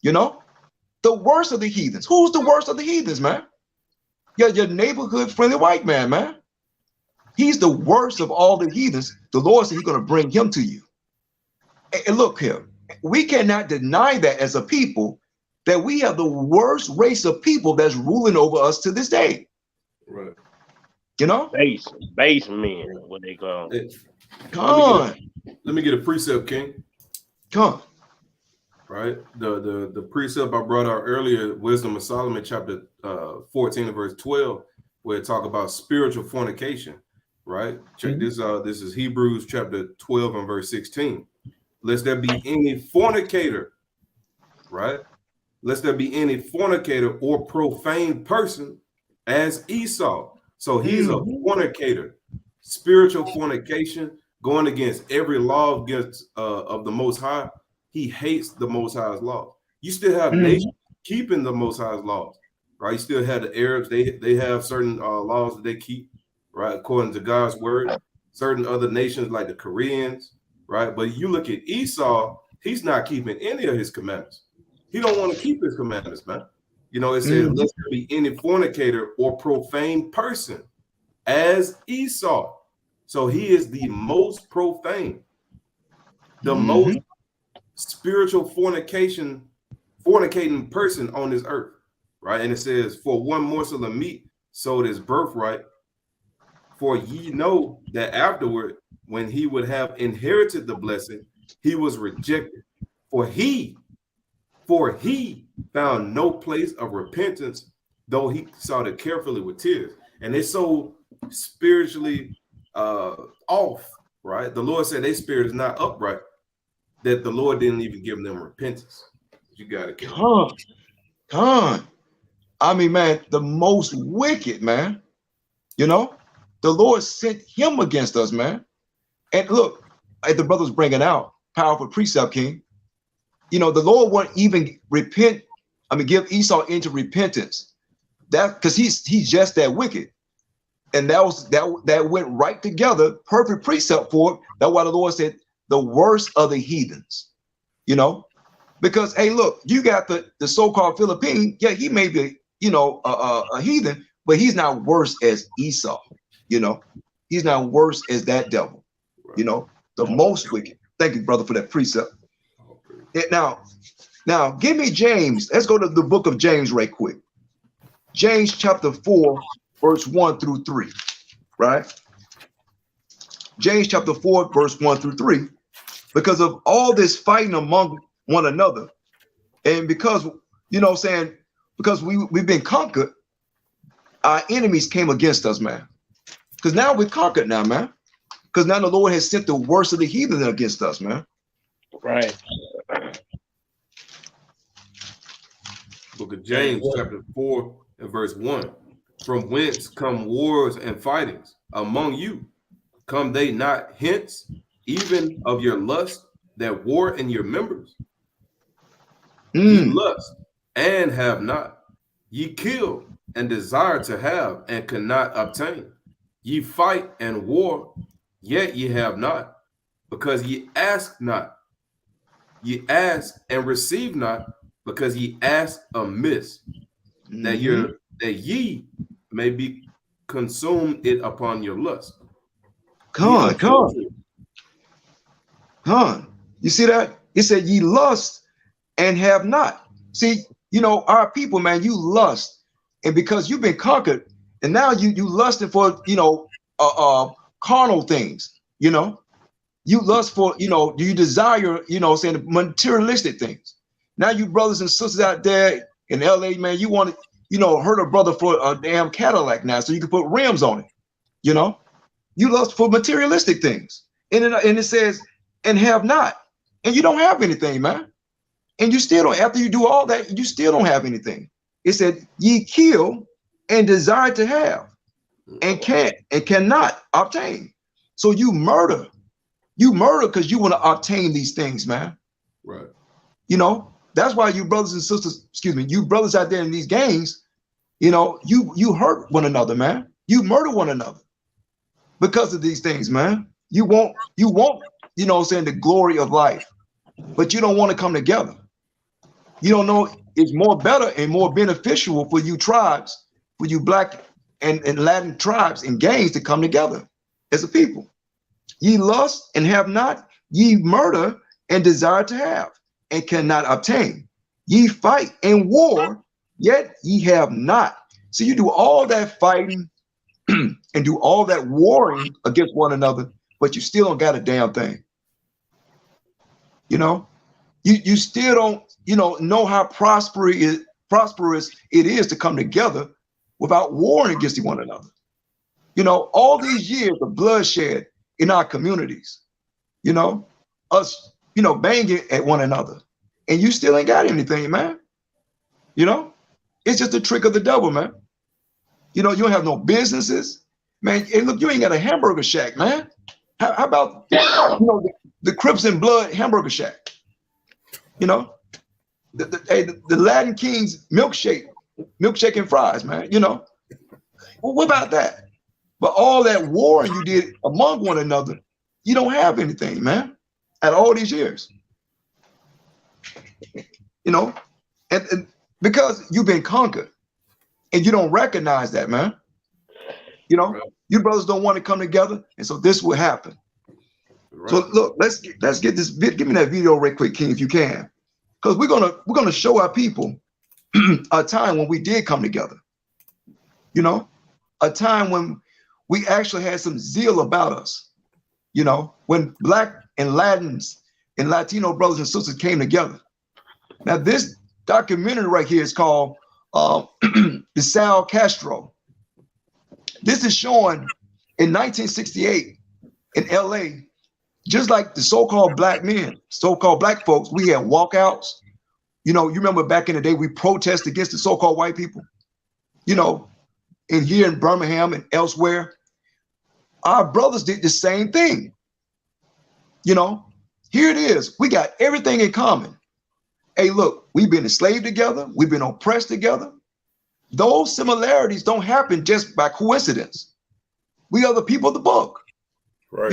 You know, the worst of the heathens. Who's the worst of the heathens, man? Yeah, your neighborhood friendly white man, man. He's the worst of all the heathens. The Lord said he's going to bring him to you. And look here, we cannot deny that as a people, that we have the worst race of people that's ruling over us to this day. Right. You know? Base men, what they call them. Come on. Let me get a precept, King. Come on. Right. The precept I brought out earlier, Wisdom of Solomon, chapter 14 and verse 12, where it talk about spiritual fornication. Right. Check this out. This is Hebrews chapter 12 and verse 16. Lest there be any fornicator, right? Lest there be any fornicator or profane person as Esau. So he's a fornicator, spiritual fornication, going against every law against of the Most High. He hates the Most High's laws. You still have nations keeping the Most High's laws, right? You still have the Arabs. They have certain laws that they keep, right, according to God's word. Certain other nations like the Koreans, right? But you look at Esau, he's not keeping any of his commandments. He don't want to keep his commandments, man. You know, it says, lest there be any fornicator or profane person as Esau. So he is the most profane, the most spiritual fornicating person on this earth, right? And it says, for one morsel of meat sold his birthright, for ye know that afterward, when he would have inherited the blessing, he was rejected. For he found no place of repentance, though he sought it carefully with tears. And they're so spiritually off, right? The Lord said their spirit is not upright, that the Lord didn't even give them repentance. You got to Come on. I mean, man, the most wicked, man. You know, the Lord sent him against us, man. And look, the brother's bringing out powerful precept, King. You know, the Lord won't even give Esau into repentance. That because he's just that wicked. And that went right together, perfect precept for it. That's why the Lord said the worst of the heathens, you know, because hey, look, you got the so-called Philippine. Yeah, he may be, you know, a heathen, but he's not worse as Esau, you know, he's not worse as that devil, you know, the most wicked. Thank you, brother, for that precept. Now give me James. Let's go to the book of James right quick. James chapter 4, verse 1 through 3, right? James chapter 4, verse 1 through 3, because of all this fighting among one another, and because, you know what I'm saying, because we've been conquered, our enemies came against us, man. Because now we're conquered now, man. Because now the Lord has sent the worst of the heathen against us, man. Right. Book of James, chapter 4 and verse 1. From whence come wars and fightings among you? Come they not hence, even of your lust that war in your members? Ye lust and have not. Ye kill and desire to have and cannot obtain. Ye fight and war, yet ye have not, because ye ask not. Ye ask and receive not, because ye ask amiss, that ye may be consumed it upon your lust. Come on. You see that? It said ye lust and have not. See, you know, our people, man, you lust, and because you've been conquered, And now you lusting for, carnal things, you lust for, you desire, saying materialistic things. Now you brothers and sisters out there in LA, man, you want to, hurt a brother for a damn Cadillac now so you can put rims on it. You lust for materialistic things. And it says, and have not. And you don't have anything, man. And you still don't, after you do all that, you still don't have anything. It said, ye kill and desire to have and can't and cannot obtain. So you murder. You murder because you want to obtain these things, man. Right. That's why you brothers and sisters, you brothers out there in these gangs, you hurt one another, man. You murder one another because of these things, man. You want, the glory of life, but you don't want to come together. You don't know it's more better and more beneficial for you tribes, for you black and Latin tribes and gangs to come together as a people. Ye lust and have not, ye murder and desire to have and cannot obtain. Ye fight and war, yet ye have not. So you do all that fighting and do all that warring against one another, but you still don't got a damn thing. You still don't, know how prosperous it is to come together without warring against one another. All these years of bloodshed in our communities, us, banging at one another, and you still ain't got anything, man. It's just a trick of the devil, man. You don't have no businesses, man. And look, you ain't got a hamburger shack, man. How about the Crips and Blood hamburger shack? The Latin Kings milkshake and fries, man. Well, what about that? But all that warring you did among one another, you don't have anything, man, at all these years. And because you've been conquered and you don't recognize that, man. You brothers don't want to come together, and so this will happen. Right. So look, let's get this. Give me that video right quick, King, if you can, because we're gonna show our people a time when we did come together. A time when we actually had some zeal about us. When Black and Latins and Latino brothers and sisters came together. Now this documentary right here is called The Sal Castro. This is showing in 1968 in LA, just like the so-called black men, so-called black folks, we had walkouts. You remember back in the day, we protested against the so-called white people, and here in Birmingham and elsewhere, our brothers did the same thing. Here it is. We got everything in common. Hey, look, we've been enslaved together. We've been oppressed together. Those similarities don't happen just by coincidence. We are the people of the book. Right.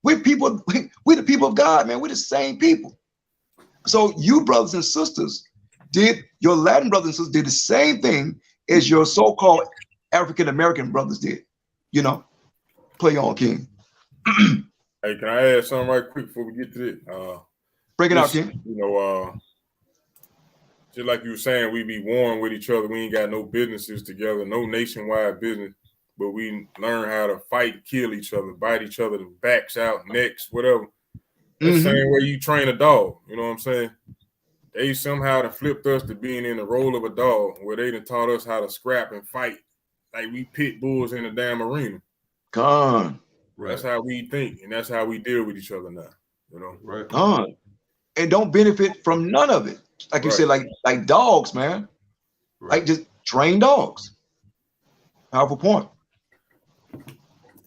We're the people of God, man. We're the same people. So you brothers and sisters your Latin brothers and sisters did the same thing as your so-called African-American brothers did. Play on, King. Hey, can I add something right quick before we get to it? Bring it out, King. Just like you were saying, we be warring with each other. We ain't got no businesses together, no nationwide business, but we learn how to fight, kill each other, bite each other, backs out, necks, whatever. The same way you train a dog, you know what I'm saying? They somehow done flipped us to being in the role of a dog, where they done taught us how to scrap and fight like we pit bulls in a damn arena. Gone. Right. That's how we think, and that's how we deal with each other now. Right. Gone. And don't benefit from none of it. Like you said, like dogs, man. Right. Like just trained dogs. Powerful point.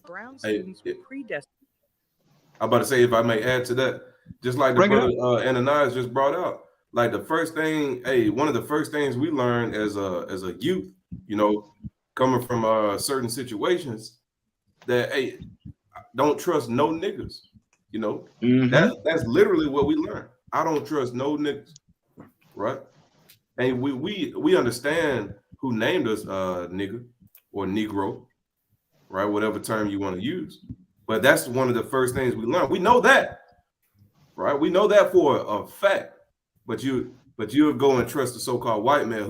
Brown students were predestined. I'm about to say, if I may add to that, just like the brother Ananias just brought out, like the first thing, one of the first things we learned as a youth, coming from certain situations, that don't trust no niggas. That's literally what we learned. I don't trust no niggas, right? And we understand who named us nigga or Negro, right? Whatever term you want to use. But that's one of the first things we learned. We know that, right? We know that for a fact. But you'll go and trust the so-called white man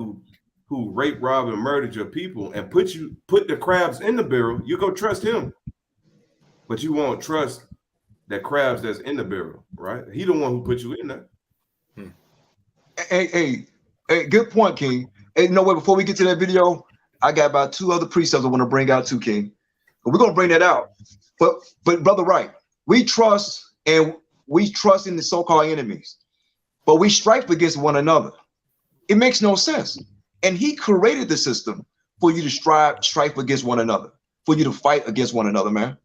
who raped, robbed, and murdered your people and put the crabs in the barrel, you go trust him. But you won't trust that crabs that's in the barrel, right? He the one who put you in there. Hey, good point, King. Hey, no way. Before we get to that video, I got about 2 other precepts I want to bring out too, King. But we're gonna bring that out. But brother, right? We trust in the so-called enemies, but we strive against one another. It makes no sense. And he created the system for you to strive against one another, for you to fight against one another, man.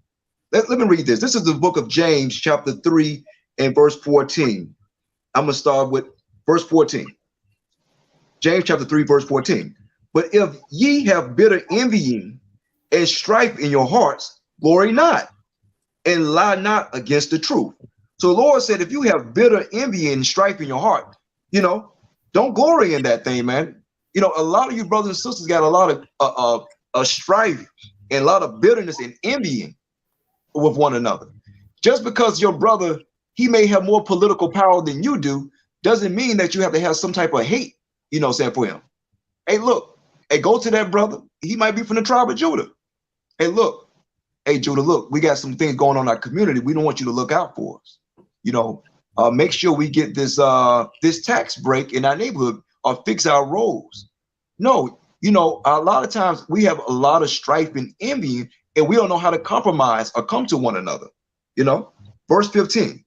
Let me read this. This is the book of James, chapter 3 and verse 14. I'm gonna start with verse 14. James chapter 3, verse 14. But if ye have bitter envying and strife in your hearts, glory not, and lie not against the truth. So the Lord said, if you have bitter envy and strife in your heart, don't glory in that thing, man. A lot of you brothers and sisters got a lot of strife and a lot of bitterness and envying with one another. Just because your brother, he may have more political power than you do, doesn't mean that you have to have some type of hate, saying for him. Hey, look, go to that brother. He might be from the tribe of Judah. Hey, Judah, look, we got some things going on in our community. We don't want you to look out for us. Make sure we get this tax break in our neighborhood or fix our roads. No, a lot of times we have a lot of strife and envy, and we don't know how to compromise or come to one another. Verse 15.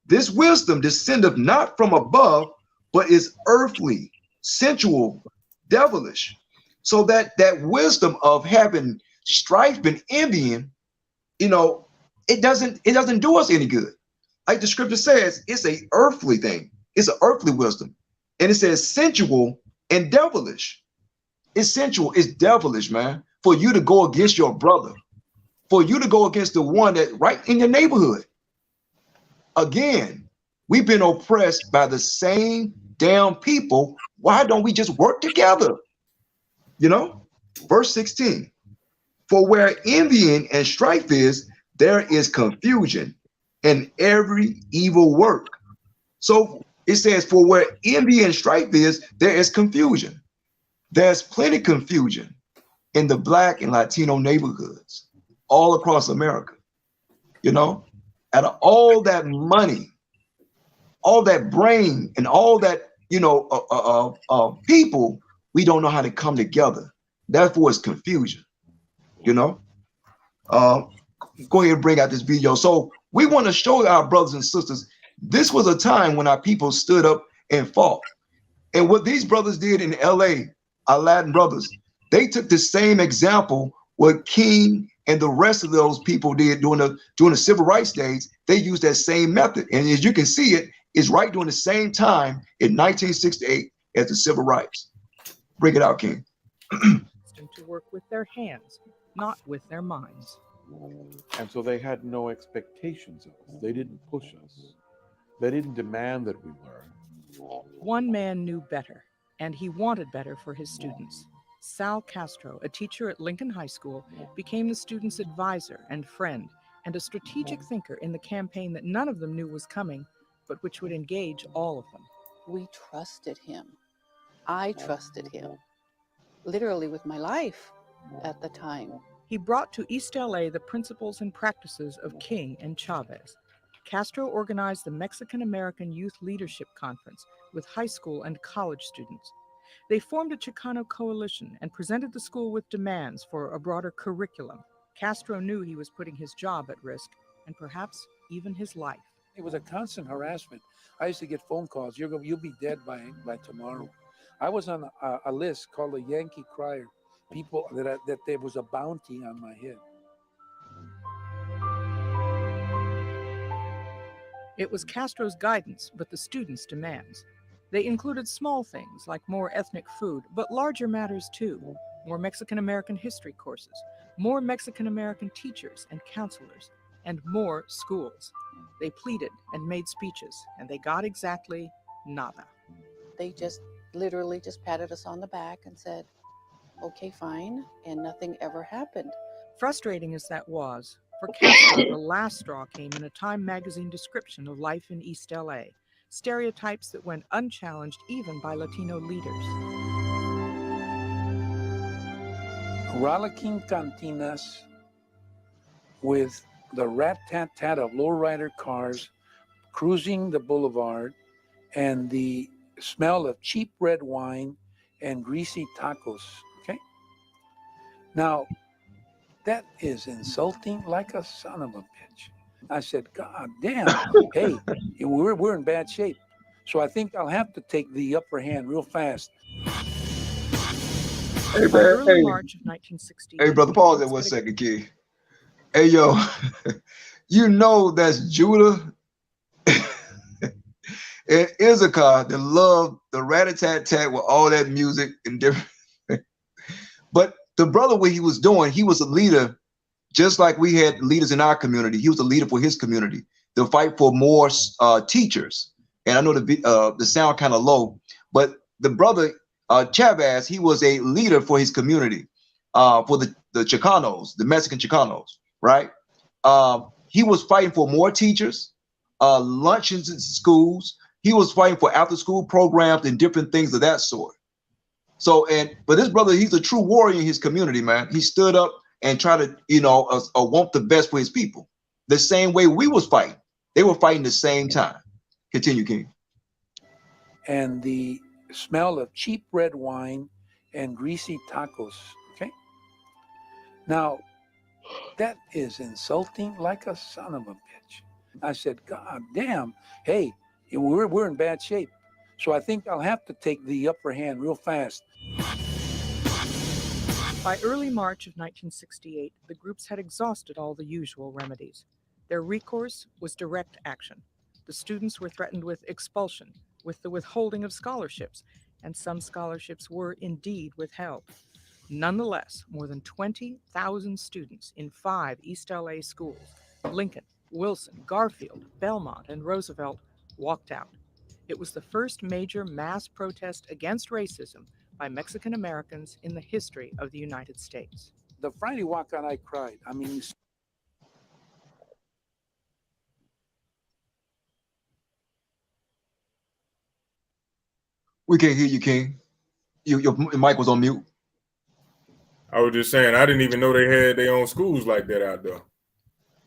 This wisdom descendeth not from above, but is earthly, sensual, devilish. So that wisdom of having strife and envying, it doesn't do us any good. Like the scripture says, it's a earthly thing. It's an earthly wisdom. And it says sensual and devilish. It's sensual, it's devilish, man. For you to go against your brother, for you to go against the one that right in your neighborhood. Again, we've been oppressed by the same damn people. Why don't we just work together? Verse 16. For where envying and strife is, there is confusion and every evil work. So it says, for where envy and strife is, there is confusion. There's plenty of confusion in the Black and Latino neighborhoods all across America. Out of all that money, all that brain, and all that, people, we don't know how to come together. Therefore, it's confusion. Go ahead and bring out this video. So we want to show our brothers and sisters, this was a time when our people stood up and fought. And what these brothers did in LA, our Latin brothers, they took the same example what King and the rest of those people did during the civil rights days. They used that same method. And as you can see, it's right during the same time in 1968 as the civil rights. Bring it out, King. To work with their hands, not with their minds. And so they had no expectations of us. They didn't push us. They didn't demand that we learn. One man knew better, and he wanted better for his students. Sal Castro, a teacher at Lincoln High School, became the students' advisor and friend, and a strategic thinker in the campaign that none of them knew was coming, but which would engage all of them. We trusted him. I trusted him, literally with my life at the time. He brought to East LA the principles and practices of King and Chavez. Castro organized the Mexican-American Youth Leadership Conference with high school and college students. They formed a Chicano coalition and presented the school with demands for a broader curriculum. Castro knew he was putting his job at risk and perhaps even his life. It was a constant harassment. I used to get phone calls. You'll be dead by tomorrow. I was on a list called the Yankee Crier. People that there was a bounty on my head. It was Castro's guidance, but the students' demands. They included small things like more ethnic food, but larger matters too. More Mexican-American history courses, more Mexican-American teachers and counselors, and more schools. They pleaded and made speeches, and they got exactly nada. They just literally just patted us on the back and said, okay, fine, and nothing ever happened. Frustrating as that was, for Castro, the last straw came in a Time magazine description of life in East LA, stereotypes that went unchallenged even by Latino leaders. rollicking cantinas with the rat-tat-tat of lowrider cars cruising the boulevard and the smell of cheap red wine and greasy tacos. Okay? Now, that is insulting like a son of a bitch. I said, God damn, hey, we're in bad shape. So I think I'll have to take the upper hand real fast. Hey, By man, early hey, March of 1968, hey, brother, pause there 1 second, kid. Hey, yo, you know that's Judah and Issachar that love the rat-a-tat-tat with all that music and different. But the brother, what he was doing, he was a leader, just like we had leaders in our community. He was a leader for his community to fight for more teachers. And I know the sound kind of low, but the brother Chavez, he was a leader for his community, for the Chicanos, the Mexican Chicanos, right? He was fighting for more teachers, luncheons in schools. He was fighting for after-school programs and different things of that sort. So, but this brother, he's a true warrior in his community, man. He stood up and tried to, want the best for his people. The same way we was fighting. They were fighting the same time. Continue, King. And the smell of cheap red wine and greasy tacos. Okay? Now, that is insulting like a son of a bitch. I said, God damn, hey, we're in bad shape. So I think I'll have to take the upper hand real fast. By early March of 1968, the groups had exhausted all the usual remedies. Their recourse was direct action. The students were threatened with expulsion, with the withholding of scholarships, and some scholarships were indeed withheld. Nonetheless, more than 20,000 students in 5 East LA schools, Lincoln, Wilson, Garfield, Belmont, and Roosevelt, walked out. It was the first major mass protest against racism by Mexican Americans in the history of the United States. The Friday walkout, I cried. I mean, We can't hear you, King. Your mic was on mute. I was just saying, I didn't even know they had their own schools like that out there.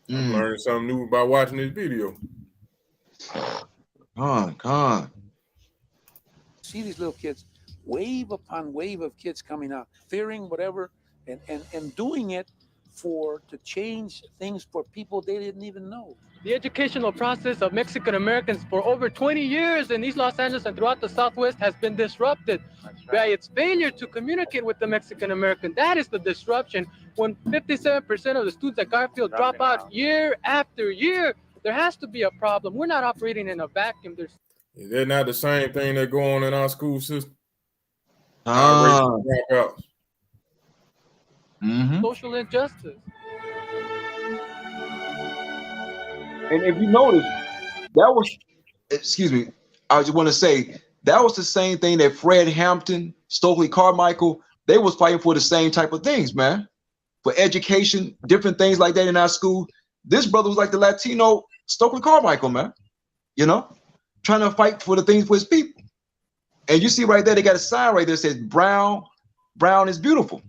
I'm learning something new by watching this video. God. See these little kids, wave upon wave of kids coming out, fearing whatever, and doing it to change things for people they didn't even know. The educational process of Mexican Americans for over 20 years in East Los Angeles and throughout the Southwest has been disrupted by its failure to communicate with the Mexican American. That is the disruption. When 57% of the students at Garfield drop out year after year, there has to be a problem. We're not operating in a vacuum. Is that not the same thing that go on in our school system? Social injustice. And if you notice, I just want to say, that was the same thing that Fred Hampton, Stokely Carmichael, they was fighting for the same type of things, man. For education, different things like that in our school. This brother was like the Latino Stokely Carmichael, man. Trying to fight for the things for his people. And you see right there, they got a sign right there that says, brown is beautiful.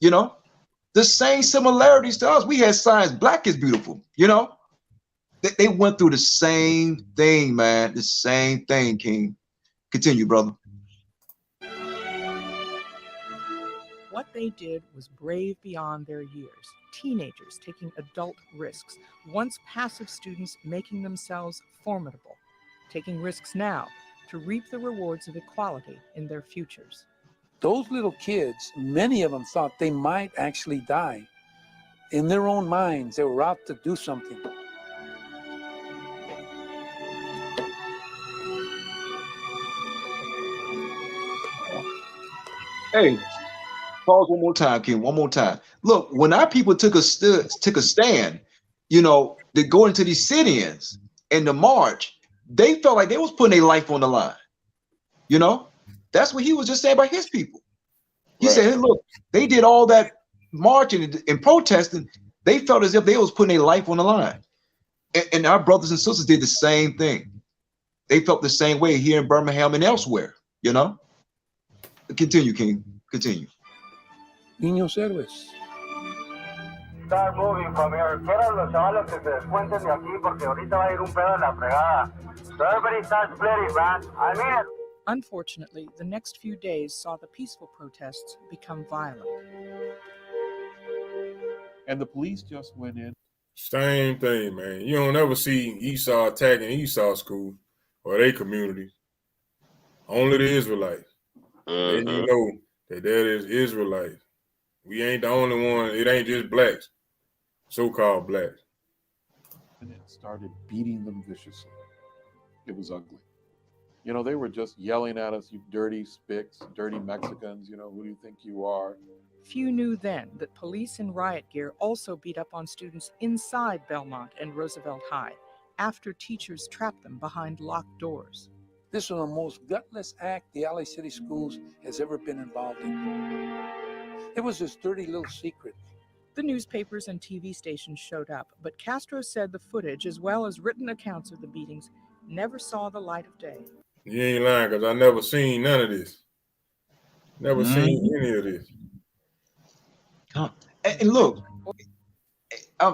The same similarities to us. We had signs, black is beautiful, They went through the same thing, man. The same thing, King. Continue, brother. What they did was brave beyond their years. Teenagers taking adult risks. Once passive students making themselves formidable. Taking risks now to reap the rewards of equality in their futures. Those little kids, many of them thought they might actually die. In their own minds, they were out to do something. Hey, pause one more time, King. One more time. Look, when our people took a stand, to go into these sit-ins and the march, they felt like they was putting their life on the line. That's what he was just saying about his people. He said, hey, look, they did all that marching and protesting. They felt as if they was putting their life on the line. And our brothers and sisters did the same thing. They felt the same way here in Birmingham and elsewhere, Continue, King. Continue. Niños héroes. Start moving from here. Quiero los chavales que se descuenten de aquí porque ahorita va a ir un pedo en la fregada. So everybody starts splitting, man. I mean it. Unfortunately, the next few days saw the peaceful protests become violent. And the police just went in. Same thing, man. You don't ever see Esau attacking Esau school or their community. Only the Israelites. Then you know that is Israelites. We ain't the only one. It ain't just blacks, so-called blacks. And it started beating them viciously. It was ugly. You know, they were just yelling at us, you dirty spicks, dirty Mexicans, you know, who do you think you are? Few knew then that police in riot gear also beat up on students inside Belmont and Roosevelt High after teachers trapped them behind locked doors. This was the most gutless act the LA City Schools has ever been involved in. It was this dirty little secret. The newspapers and TV stations showed up, but Castro said the footage, as well as written accounts of the beatings, never saw the light of day. You ain't lying, because I never seen none of this. Never seen any of this. And look,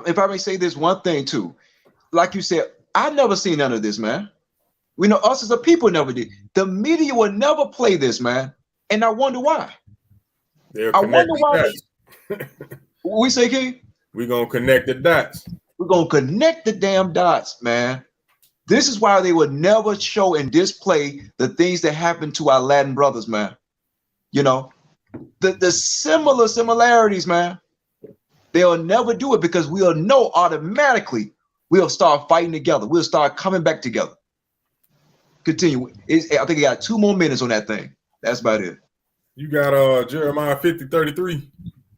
if I may say this one thing too, like you said, I never seen none of this, man. We know us as a people never did. The media will never play this, man. And I wonder why. I wonder why. We say, King? We're going to connect the dots. We're going to connect the damn dots, man. This is why they would never show and display the things that happened to our Latin brothers, man. You know, the similarities, man. They'll never do it because we'll know automatically we'll start fighting together. We'll start coming back together. Continue. I think I got 2 more minutes on that thing. That's about it. You got Jeremiah 50:33.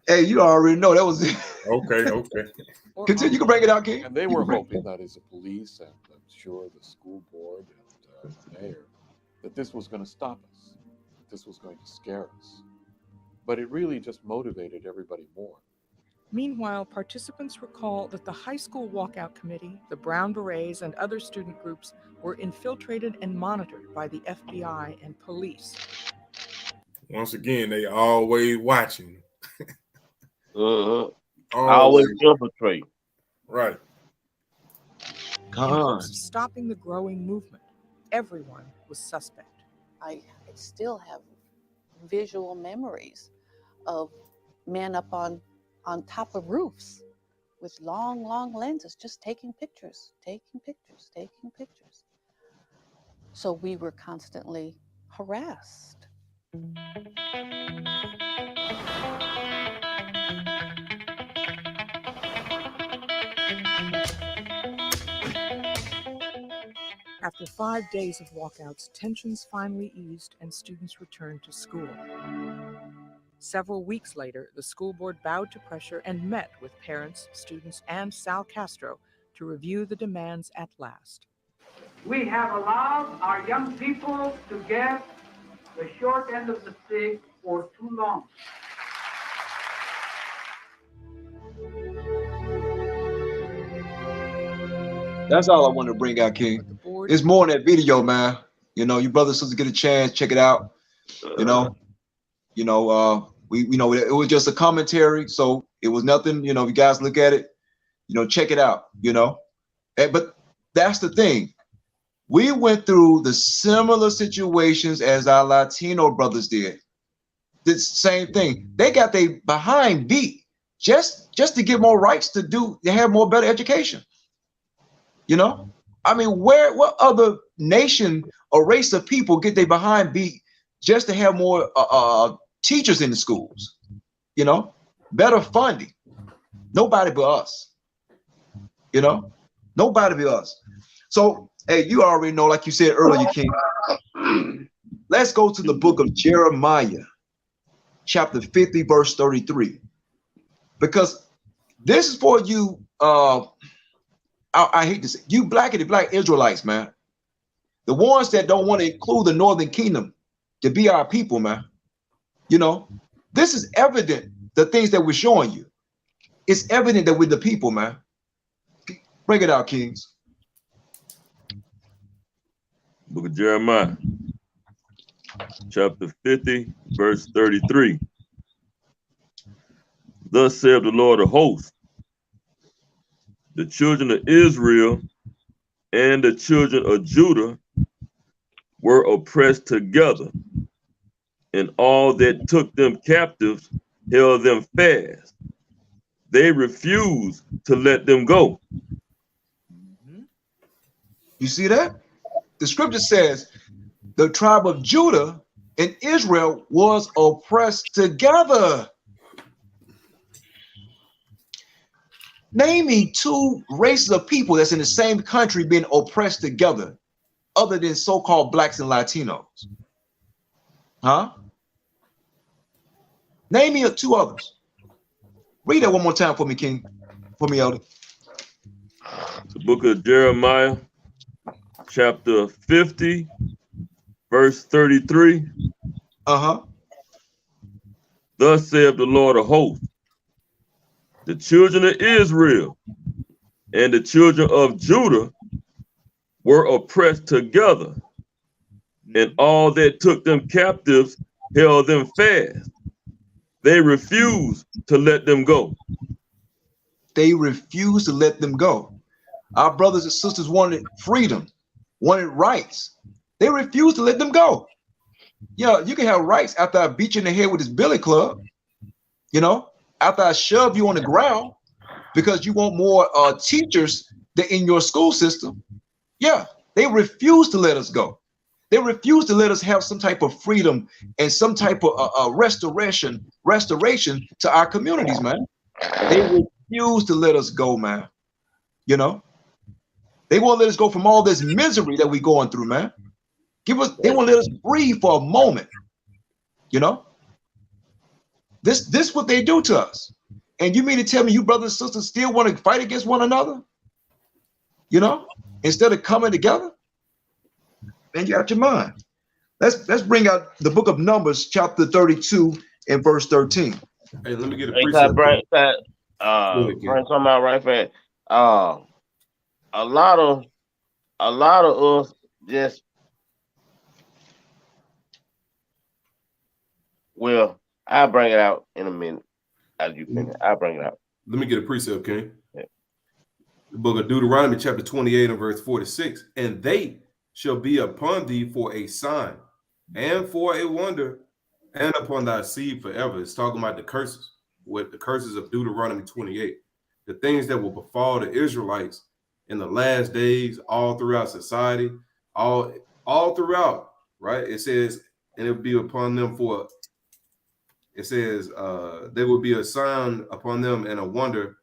Hey, you already know that was it. Okay. Continue. You can break it out, King. And they were hoping that as a police and I'm sure the school board and the mayor, that this was going to stop us, that this was going to scare us. But it really just motivated everybody more. Meanwhile, participants recall that the high school walkout committee, the Brown Berets, and other student groups were infiltrated and monitored by the FBI and police. Once again, they always watching. Always infiltrate. Right. In hopes of stopping the growing movement, everyone was suspect. I still have visual memories of men up on top of roofs with long lenses, just taking pictures. So we were constantly harassed. After 5 days of walkouts, tensions finally eased and students returned to school. Several weeks later, the school board bowed to pressure and met with parents, students, and Sal Castro to review the demands at last. We have allowed our young people to get the short end of the stick for too long. That's all I want to bring out, King. It's more in that video, man. You know, you brothers and sisters get a chance, check it out. We know it was just a commentary, so it was nothing. You know, if you guys look at it, check it out. But that's the thing. We went through the similar situations as our Latino brothers did. The same thing. They got their behind beat just to get more rights to have more better education. I mean, what other nation or race of people get their behind beat just to have more teachers in the schools? Better funding. Nobody but us. Nobody but us. So, hey, you already know, like you said earlier, King. Let's go to the book of Jeremiah, chapter 50, verse 33. Because this is for you, I hate to say, you black Israelites, man. The ones that don't want to include the northern kingdom to be our people, man. This is evident, the things that we're showing you. It's evident that we're the people, man. Bring it out, Kings. Book of Jeremiah, chapter 50, verse 33. Thus saith the Lord of hosts, the children of Israel and the children of Judah were oppressed together, and all that took them captives held them fast. They refused to let them go. You see that? The scripture says the tribe of Judah and Israel was oppressed together. Name me two races of people that's in the same country being oppressed together, other than so-called blacks and Latinos. Huh? Name me two others. Read that one more time for me, King. For me, Elder. The book of Jeremiah, chapter 50, verse 33. Uh-huh. Thus saith the Lord of hosts, the children of Israel and the children of Judah were oppressed together, and all that took them captives held them fast. They refused to let them go. They refused to let them go. Our brothers and sisters wanted freedom, wanted rights. They refused to let them go. Yeah, you can have rights after I beat you in the head with this billy club. You know, after I shove you on the ground because you want more teachers than in your school system. Yeah, they refuse to let us go. They refuse to let us have some type of freedom and some type of restoration to our communities, man. They refuse to let us go, man. You know, they won't let us go from all this misery that we're going through, man. They won't let us breathe for a moment. You know, this what they do to us. And you mean to tell me you brothers and sisters still want to fight against one another? You know, instead of coming together? Man, you out your mind. Let's bring out the book of Numbers, chapter 32 and verse 13. Hey, let me get a Hey, precept. bring something out right fast. A lot of us just, well, I'll bring it out in a minute as you finish. I'll bring it out. Let me get a precept, King. Yeah. The book of Deuteronomy, chapter 28 and verse 46. And they shall be upon thee for a sign and for a wonder, and upon thy seed forever. It's talking about the curses, with the curses of Deuteronomy 28. The things that will befall the Israelites in the last days, all throughout society, all throughout, right? It says, and it will be upon them for, it says, there will be a sign upon them and a wonder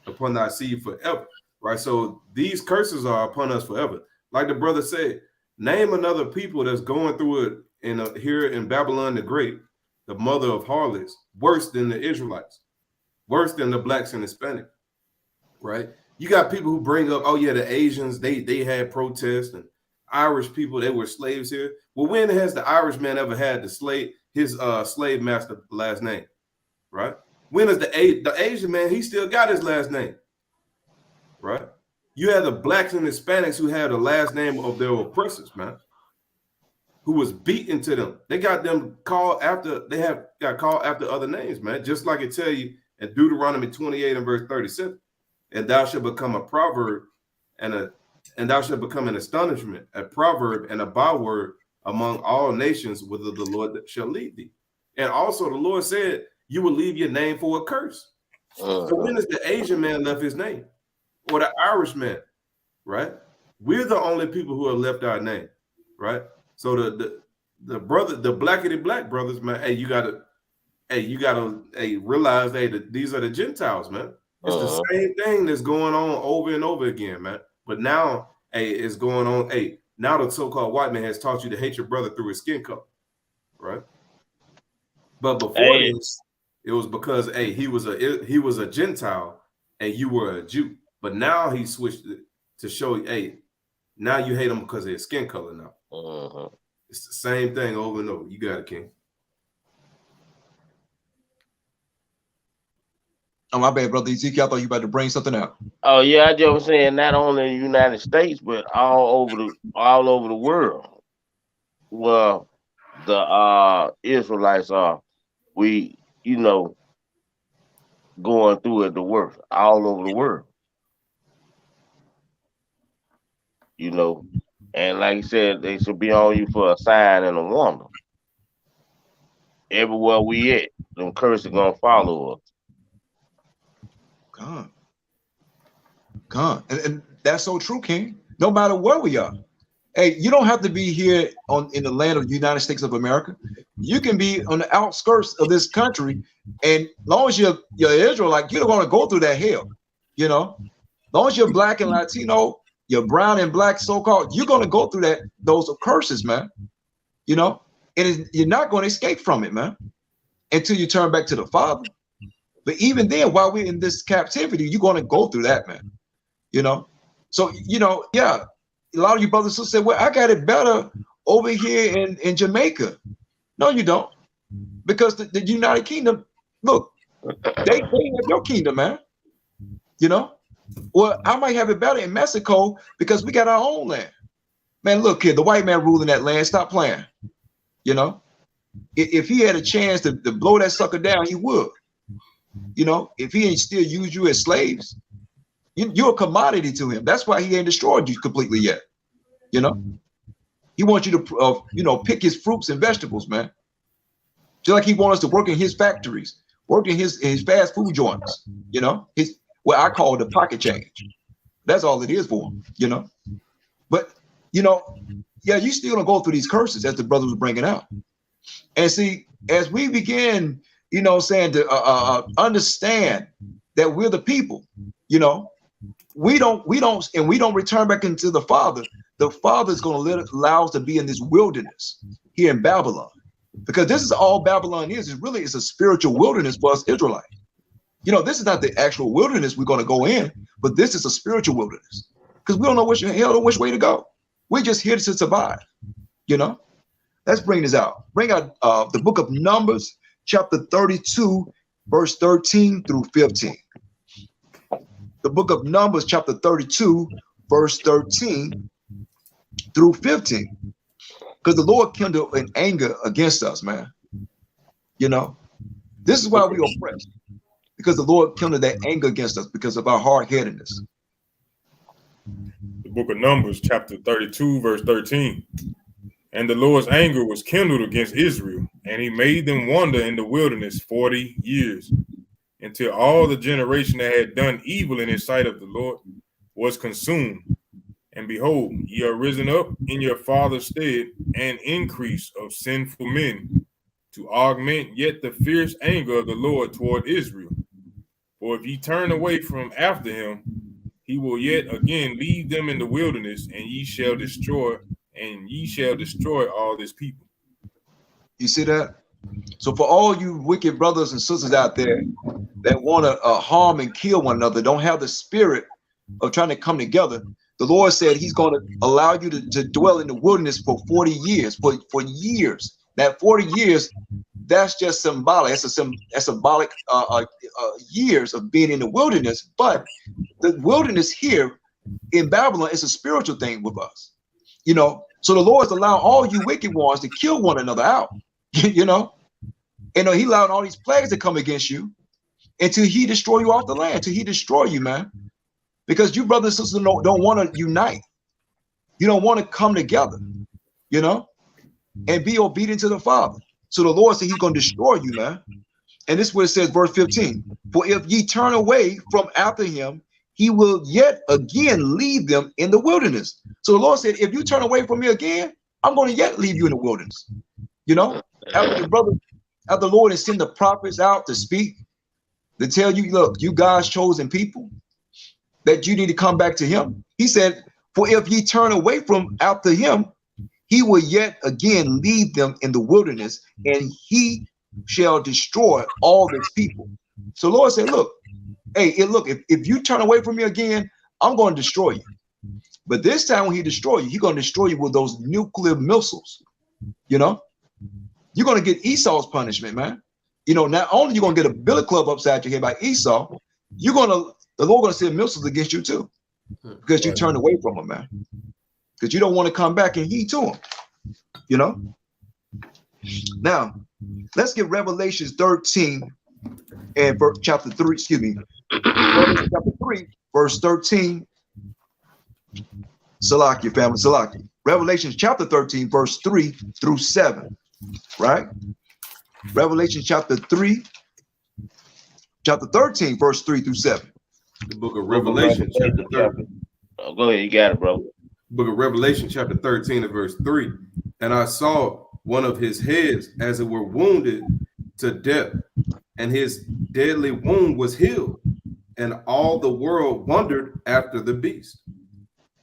upon thy seed forever, right? So these curses are upon us forever. Like the brother said, name another people that's going through it here in Babylon the Great, the mother of harlots, worse than the Israelites, worse than the blacks and Hispanic, right? You got people who bring up, oh yeah, the Asians, they had protests, and Irish people, they were slaves here. Well, when has the Irish man ever had his slave master last name, right? When is the Asian man, he still got his last name, right? You had the blacks and Hispanics who had the last name of their oppressors, man, who was beaten to them. They got them called after, got called after other names, man. Just like it tell you in Deuteronomy 28 and verse 37, and thou shalt become a proverb and thou shalt become an astonishment, a proverb and a byword among all nations, whither the Lord shall lead thee. And also the Lord said, you will leave your name for a curse. So when is the Asian man left his name? Or the Irish man, right? We're the only people who have left our name, right? So the blackity black brothers, man, you gotta realize that these are the Gentiles, man. It's the same thing that's going on over and over again, man. But now, it's going on. Now the so-called white man has taught you to hate your brother through his skin color, right? But before this, it was because he was a Gentile and you were a Jew. But now he switched it to show you, now you hate him because of his skin color now. It's the same thing over and over. You got it, King. Oh, my bad, brother Ezekiel. I thought you about to bring something out. Oh yeah, I just was saying not only in the United States, but all over the world. Well, the Israelites are, we, going through it the worst all over the world. You know, and like I said, they should be on you for a sign and a wonder. Everywhere we at, them curses gonna follow us. And that's so true, King. No matter where we are. Hey, you don't have to be here in the land of the United States of America. You can be on the outskirts of this country, and as long as you're Israelite, you're going to go through that hell. You know, as long as you're black and Latino, you're brown and black, so-called, you're going to go through those curses, man. You know, and you're not going to escape from it, man, until you turn back to the Father. But even then, while we're in this captivity, you're going to go through that, man. You know, so yeah. A lot of you brothers and sisters say, well, I got it better over here in Jamaica. No, you don't. Because the United Kingdom, look, they have your kingdom, man. You know? Well, I might have it better in Mexico because we got our own land. Man, look here, the white man ruling that land. Stop playing. You know? If he had a chance to blow that sucker down, he would. You know? If he ain't still use you as slaves, you're a commodity to him. That's why he ain't destroyed you completely yet. You know, he wants you to, pick his fruits and vegetables, man. Just like he wants us to work in his factories, work in his fast food joints. You know, what I call the pocket change. That's all it is for him. You know, but yeah, you still gonna go through these curses as the brother was bringing out. And see, as we begin, saying to understand that we're the people, we don't return back into the Father. The Father is going to allow us to be in this wilderness here in Babylon, because this is all Babylon is. It's a spiritual wilderness for us Israelites. This is not the actual wilderness we're going to go in, but this is a spiritual wilderness because we don't know which way to go. We're just here to survive. Let's bring this out. Bring out the book of Numbers, chapter 32, verse 13 through 15. The book of Numbers, chapter 32, verse 13 through 15. Because the Lord kindled an anger against us, man. This is why we are oppressed. Because the Lord kindled that anger against us because of our hard-headedness. The book of Numbers, chapter 32, verse 13. And the Lord's anger was kindled against Israel, and he made them wander in the wilderness 40 years. Until all the generation that had done evil in his sight of the Lord was consumed. And behold, ye are risen up in your father's stead an increase of sinful men, to augment yet the fierce anger of the Lord toward Israel. For if ye turn away from after him, he will yet again lead them in the wilderness, and ye shall destroy all this people. You see that? So for all you wicked brothers and sisters out there that want to harm and kill one another, don't have the spirit of trying to come together, the Lord said he's going to allow you to dwell in the wilderness for 40 years, for years. That 40 years, that's just symbolic. That's symbolic years of being in the wilderness. But the wilderness here in Babylon is a spiritual thing with us. So the Lord's allowing all you wicked ones to kill one another out. He allowed all these plagues to come against you until he destroy you off the land, till he destroy you, man. Because you brothers and sisters don't want to unite. You don't want to come together, and be obedient to the Father. So the Lord said he's going to destroy you, man. And this is what it says, verse 15. For if ye turn away from after him, he will yet again leave them in the wilderness. So the Lord said, if you turn away from me again, I'm going to yet leave you in the wilderness. After the Lord has sent the prophets out to speak, to tell you, look, you God's chosen people, that you need to come back to him. He said, for if ye turn away from after him, he will yet again lead them in the wilderness, and he shall destroy all his people. So the Lord said, look, if you turn away from me again, I'm going to destroy you. But this time when he destroy you, he's going to destroy you with those nuclear missiles. You're going to get Esau's punishment, man. Not only you're going to get a billy club upside your head by Esau, the Lord going to send missiles against you too, because you turned away from him, man. Because you don't want to come back and heed to him. Now, let's get Revelations 13, and chapter 3, excuse me, Revelation chapter 3, verse 13. Salakia, family, Salakia. Revelation chapter 13, verse 3 through 7, right? Revelation chapter 13, verse 3 through 7. The book of Revelation, chapter 13. Oh, go ahead, you got it, bro. Book of Revelation, chapter 13, and verse 3. And I saw one of his heads as it were wounded to death, and his deadly wound was healed, and all the world wondered after the beast.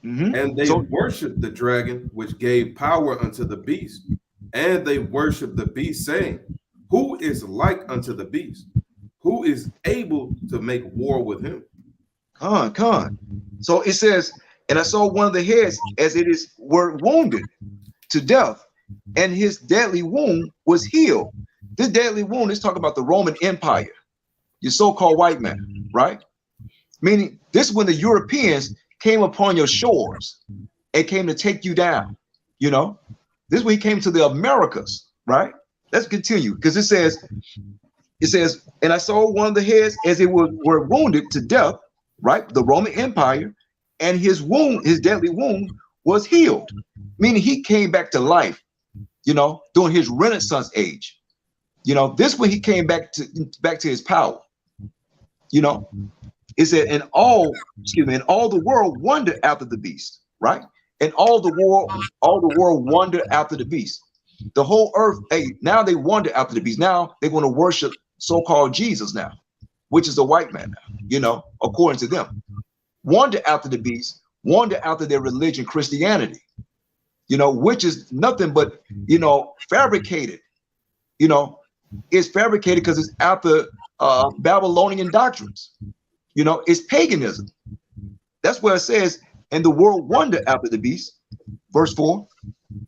And they worshiped the dragon, which gave power unto the beast, and they worshiped the beast, saying, who is like unto the beast? Who is able to make war with him? Come on. So it says, and I saw one of the heads as it is were wounded to death, and his deadly wound was healed. This deadly wound is talking about the Roman Empire, your so-called white man, right? Meaning this is when the Europeans came upon your shores and came to take you down. You know, this is when he came to the Americas, right? Let's continue, because it says, and I saw one of the heads as it were wounded to death, right? The Roman Empire, and his wound, his deadly wound, was healed, meaning he came back to life, you know, during his Renaissance age. You know, this when he came back to his power. You know, it said, and all the world wondered after the beast, right? And all the world wondered after the beast. The whole earth, hey, now they wonder after the beast. Now they want to worship so-called Jesus now, which is a white man now, you know, according to them. Wonder after the beast, wonder after their religion, Christianity, you know, which is nothing but, you know, fabricated, you know, it's fabricated because it's after Babylonian doctrines, you know, it's paganism. That's what it says, and the world wondered after the beast. Verse 4.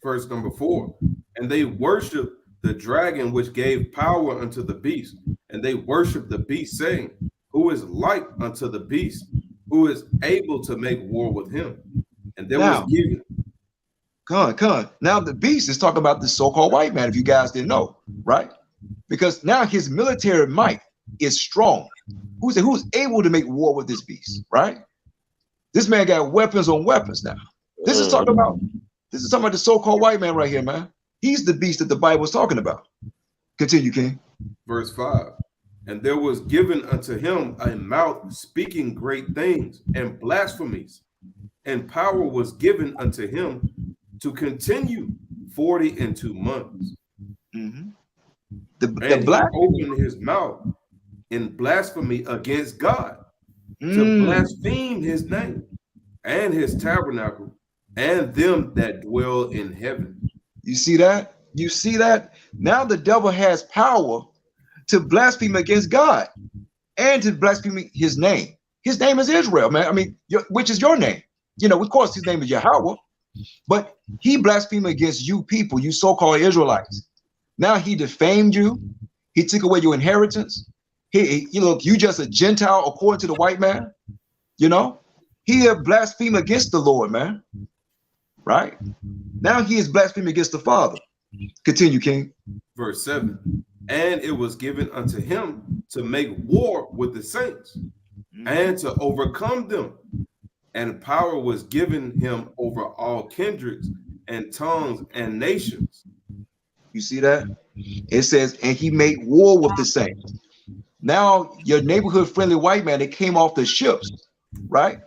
Verse number 4. And they worship the dragon which gave power unto the beast, and they worship the beast, saying, who is like unto the beast, who is able to make war with him? And there was given. Come on. Now the beast is talking about the so-called white man, if you guys didn't know, right? Because now his military might is strong. Who's able to make war with this beast, right? This man got weapons on weapons now. This is talking about the so-called white man right here, man. He's the beast that the Bible is talking about. Continue, King. Verse 5. And there was given unto him a mouth speaking great things and blasphemies, and power was given unto him to continue 42 months. The black opened his mouth in blasphemy against God, to blaspheme his name and his tabernacle and them that dwell in heaven. You see that? You see that? Now the devil has power to blaspheme against God and to blaspheme his name. His name is Israel, man. I mean, which is your name. You know, of course, his name is Yahweh, but he blasphemed against you people, you so-called Israelites. Now he defamed you. He took away your inheritance. You look, you just a Gentile according to the white man. You know, he have blasphemed against the Lord, man. Right? Now he is blaspheming against the Father. Continue, King. Verse 7. And it was given unto him to make war with the saints and to overcome them. And power was given him over all kindreds and tongues and nations. You see that? It says, and he made war with the saints. Now your neighborhood friendly white man that came off the ships, right?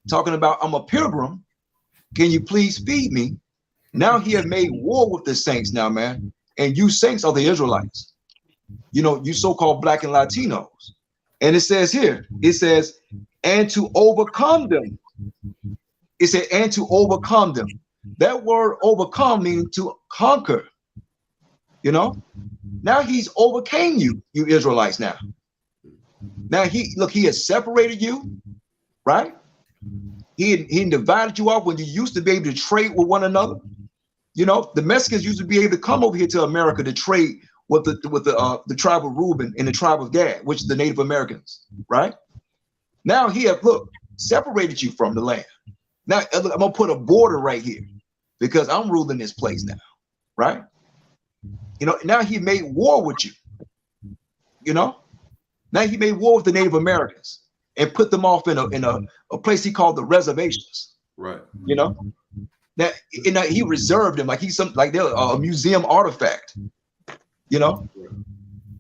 Talking about, I'm a pilgrim. Can you please feed me? Now he has made war with the saints now, man. And you saints are the Israelites. You know, you so-called black and Latinos. And it says here, it says, and to overcome them. It said, and to overcome them. That word overcome means to conquer. You know, now he's overcame you, you Israelites now. Now he has separated you, right? He divided you up when you used to be able to trade with one another. You know, the Mexicans used to be able to come over here to America to trade with the tribe of Reuben and the tribe of Gad, which is the Native Americans, right? Now he have separated you from the land. Now I'm gonna put a border right here because I'm ruling this place now, right? You know, now he made war with you. You know, Now he made war with the Native Americans and put them off in a place he called the reservations. Right. You know, that he reserved them like he's they're a museum artifact. You know.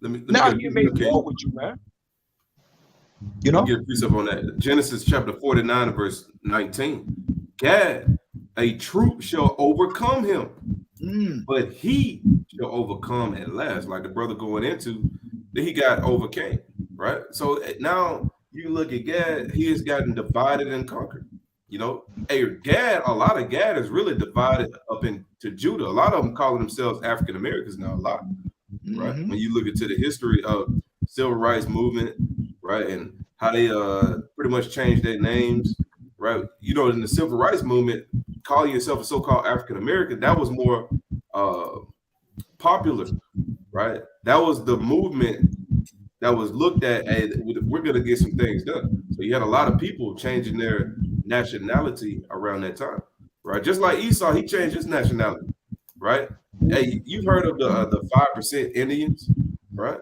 Let me Now get he made war with you, man. You know, get a precept on that. Genesis chapter 49 and verse 19. Gad, a troop shall overcome him, but he shall overcome at last. Like the brother going into, that he got overcame, right? So now you look at Gad, he has gotten divided and conquered. You know, Gad, a lot of Gad is really divided up into Judah. A lot of them calling themselves African Americans now, a lot, right? When you look into the history of civil rights movement, right, and how they pretty much changed their names, right? You know, in the civil rights movement, calling yourself a so-called African American, that was more popular, right? That was the movement that was looked at as we're going to get some things done. So you had a lot of people changing their nationality around that time, right? Just like Esau, he changed his nationality, right? Hey, you've heard of the 5% Indians, right?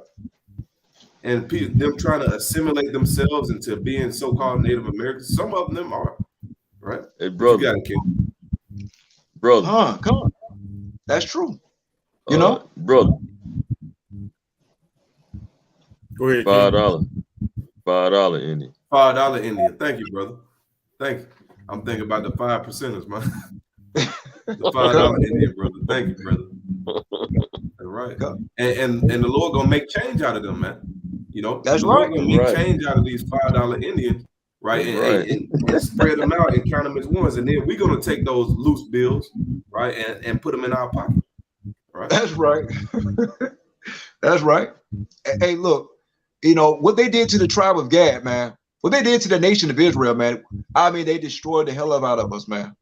And them trying to assimilate themselves into being so-called Native Americans. Some of them are, right? Hey, brother. You got it, brother. Come on. That's true. You know, brother. Go ahead. $5 Indian. $5 Indian. Thank you, brother. Thank you. I'm thinking about the 5%ers, man. The $5 Indian, brother. Thank you, brother. All right. And the Lord gonna make change out of them, man. You know, that's the right. Lord gonna make change out of these $5 Indians, right? And spread them out and count them as ones. And then we're gonna take those loose bills, right, and put them in our pocket. Right. That's right. That's right. Hey, look, you know what they did to the tribe of Gad, man. What they did to the nation of Israel, man. I mean, they destroyed the hell out of us, man.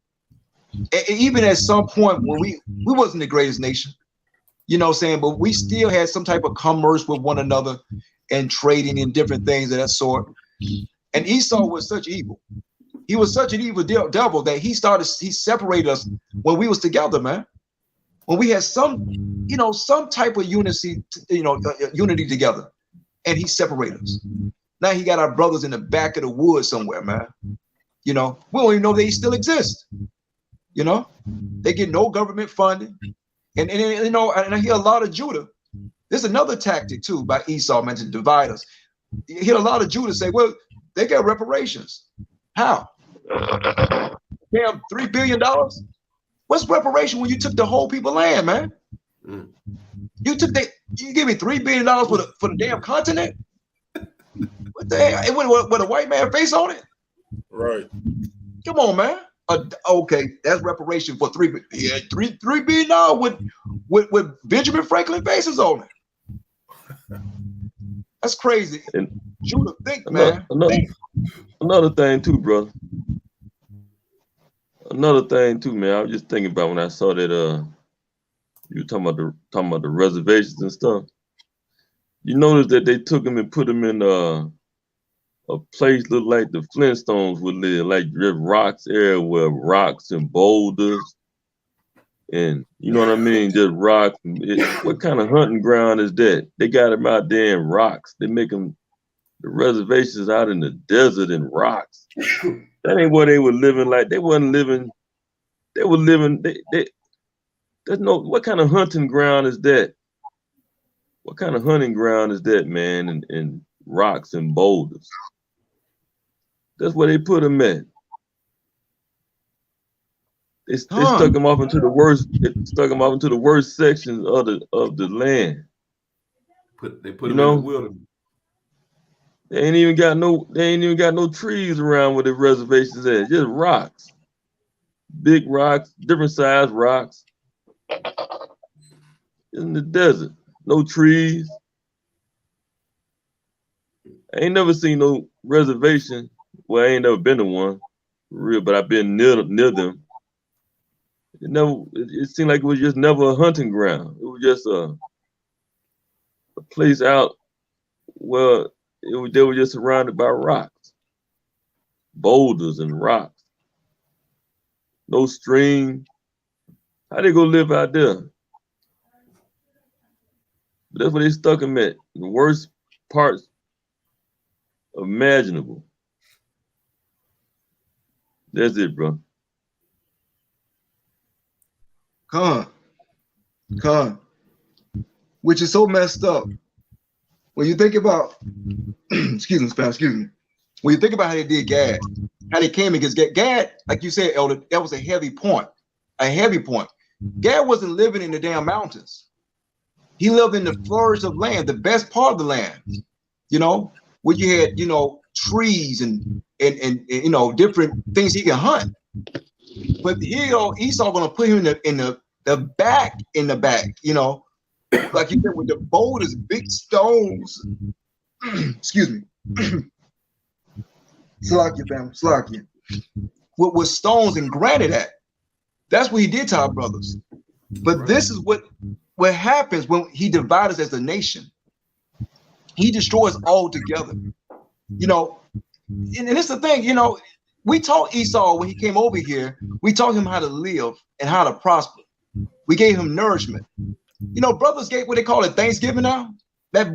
And even at some point when we wasn't the greatest nation, you know what I'm saying, but we still had some type of commerce with one another and trading and different things of that sort. And Esau was such evil. He was such an evil devil that he separated us when we was together, man. When we had some type of unity, unity together, and he separated us. Now he got our brothers in the back of the woods somewhere, man. You know, we don't even know they still exist. You know, they get no government funding. And you know, and I hear a lot of Judah. There's another tactic too by Esau, man, to divide us. You hear a lot of Judah say, well, they get reparations. How? Damn, $3 billion? What's reparation when you took the whole people land, man? You give me $3 billion for the damn continent? What the hell? With a white man face on it? Right. Come on, man. Okay, that's reparation for $3 billion with Benjamin Franklin faces on it. That's crazy. And Judah, think, man. Another thing too, brother. Another thing too, man. I was just thinking about when I saw that you were talking about the reservations and stuff. You notice that they took them and put them in a place look like the Flintstones would live, like just rocks everywhere, rocks and boulders, and you know what I mean, just rocks. What kind of hunting ground is that? They got them out there in rocks. They make them the reservations out in the desert and rocks. That ain't what they were living like. They wasn't living. They were living. There's no. What kind of hunting ground is that? What kind of hunting ground is that, man? And rocks and boulders. That's where they put them at. They stuck them off into the worst. They stuck them off into the worst sections of the land. They put them in the wilderness. They ain't even got no trees around where the reservations at. Just rocks, big rocks, different size rocks in the desert. No trees. I ain't never seen no reservation. Well, I ain't never been to one, for real, but I've been near them. It seemed like it was just never a hunting ground. It was just a place out where they were just surrounded by rocks, boulders and rocks. No stream. How they gonna live out there? But that's where they stuck them at, the worst parts imaginable. That's it, bro. Con, which is so messed up. When you think about, excuse me, Spam, excuse me. When you think about how they did Gad, how they came against Gad, like you said, Elder, that was a heavy point. A heavy point. Gad wasn't living in the damn mountains. He lived in the flourish of land, the best part of the land, you know, where you had, you know, trees and you know, different things he can hunt. But here, you know, Esau gonna put him in the back, you know, like you said, with the boulders, big stones. Excuse me. Slakia, fam, Slakia. With stones and granite at. That's what he did to our brothers. But this is what happens when he divides us as a nation. He destroys all together. You know, and it's the thing, you know, we taught Esau when he came over here, we taught him how to live and how to prosper. We gave him nourishment. You know, brothers gave what they call it Thanksgiving now, that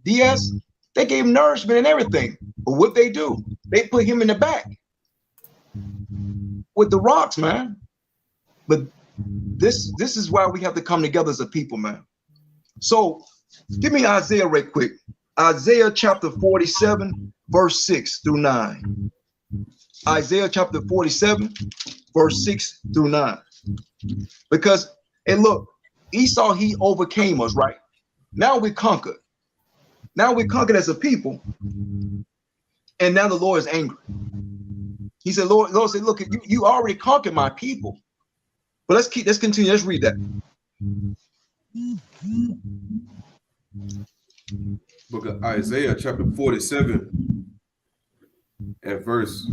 BS, they gave him nourishment and everything. But what they do, they put him in the back with the rocks, man. But this is why we have to come together as a people, man. So give me Isaiah right quick. Isaiah chapter 47, verse 6 through 9. Isaiah chapter 47, verse 6 through 9. Because, and look, Esau, he overcame us, right? Now we conquered. Now we conquered as a people. And now the Lord is angry. He said, Lord said, look, you already conquered my people. But let's continue. Let's read that. Book of Isaiah chapter 47 and verse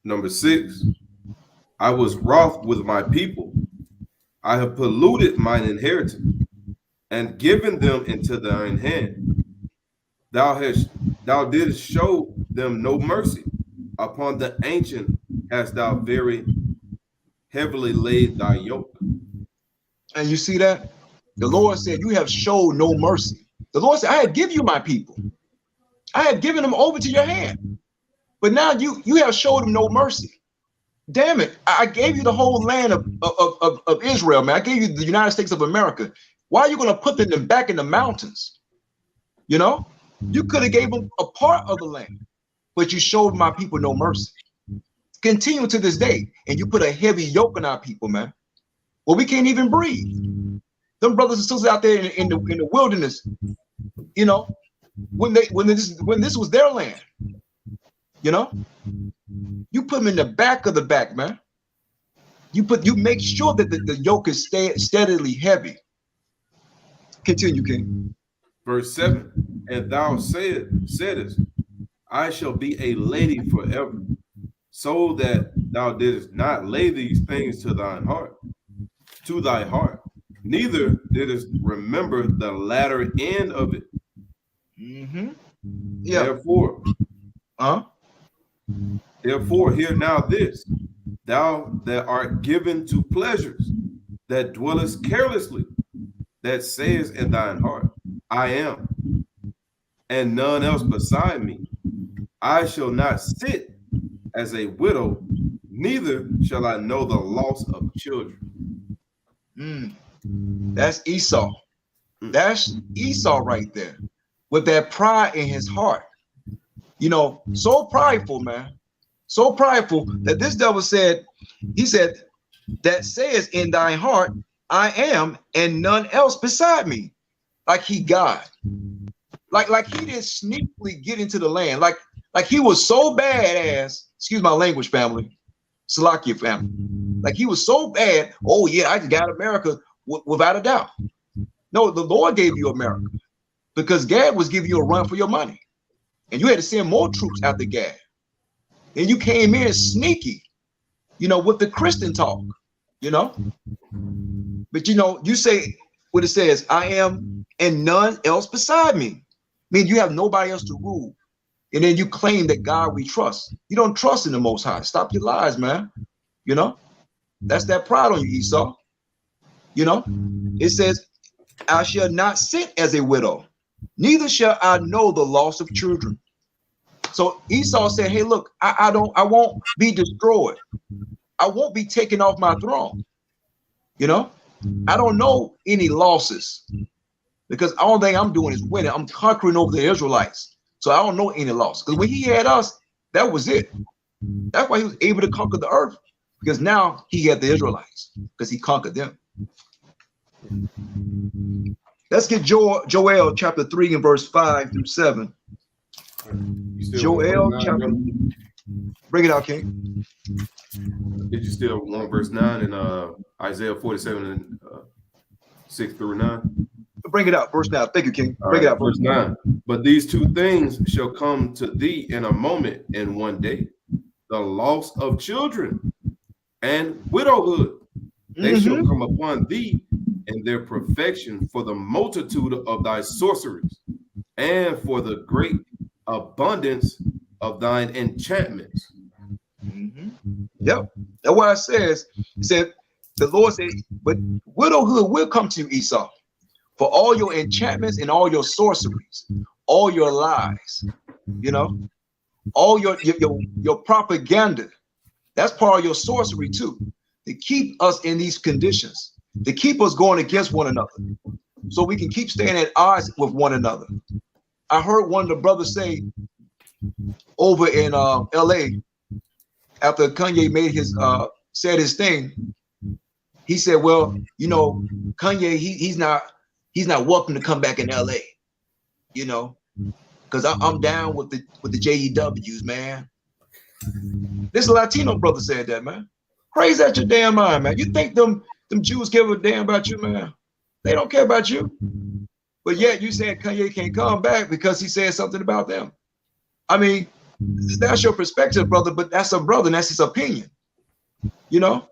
number 6. I was wroth with my people. I have polluted mine inheritance and given them into thine hand. Thou didst show them no mercy. Upon the ancient hast thou very heavily laid thy yoke. And you see that? The Lord said, you have showed no mercy. The Lord said, I had given you my people. I had given them over to your hand. But now you have showed them no mercy. Damn it. I gave you the whole land of Israel, man. I gave you the United States of America. Why are you going to put them back in the mountains? You know, you could have gave them a part of the land, but you showed my people no mercy. Continue to this day, and you put a heavy yoke on our people, man. Well, we can't even breathe. Them brothers and sisters out there in the wilderness, you know, when this was their land, you know, you put them in the back of the back, man. You make sure that the yoke is steadily heavy. Continue, King. Verse 7, and thou saidest, I shall be a lady forever, so that thou didst not lay these things to thy heart, neither didst remember the latter end of it. Mm-hmm. Yeah. Therefore, hear now this, thou that art given to pleasures, that dwellest carelessly, that sayest in thine heart, I am, and none else beside me. I shall not sit as a widow, neither shall I know the loss of children. That's Esau. That's Esau right there, with that pride in his heart. You know, so prideful, man. So prideful that this devil said, he said, that says in thine heart, I am, and none else beside me. Like he God. Like he didn't sneakily get into the land. Like he was so badass, excuse my language, family, Salakia family. Like he was so bad, oh yeah, I just got America without a doubt. No, the Lord gave you America because Gad was giving you a run for your money. And you had to send more troops after Gad. And you came in sneaky, you know, with the Christian talk, you know. But, you know, you say what it says, I am and none else beside me. I mean, you have nobody else to rule. And then you claim that God we trust. You don't trust in the Most High. Stop your lies, man. You know, that's that pride on you, Esau. You know, it says, I shall not sit as a widow. neither shall I know the loss of children. So Esau said, hey, look, I won't be destroyed. I won't be taken off my throne. You know, I don't know any losses because all thing I'm doing is winning. I'm conquering over the Israelites. So I don't know any loss. Because when he had us, that was it. That's why he was able to conquer the earth, because now he had the Israelites because he conquered them. Let's get Joel chapter 3 and verse 5 through 7. Joel chapter, bring it out, King. Did you still want verse 9 and Isaiah 47 and 6 through 9? Bring it out, verse 9. Thank you, King. All Bring right, it out, verse 9. But these two things shall come to thee in a moment, in one day: the loss of children and widowhood. They shall come upon thee in their perfection, for the multitude of thy sorceries, and for the great abundance of thine enchantments. Yep. That's why it says, the Lord said, but widowhood will come to you, Esau, for all your enchantments and all your sorceries, all your lies, you know, all your propaganda. That's part of your sorcery too, to keep us in these conditions, to keep us going against one another, so we can keep staying at odds with one another. I heard one of the brothers say over in LA, after Kanye made his said his thing, he said, well, you know, Kanye, he's not welcome to come back in LA, you know, because I'm down with the JEWs, man. This Latino brother said that, man. Crazy out your damn mind, man. You think them Jews give a damn about you, man? They don't care about you. But yet you said Kanye can't come back because he said something about them. I mean, that's your perspective, brother, but that's a brother, and that's his opinion, you know?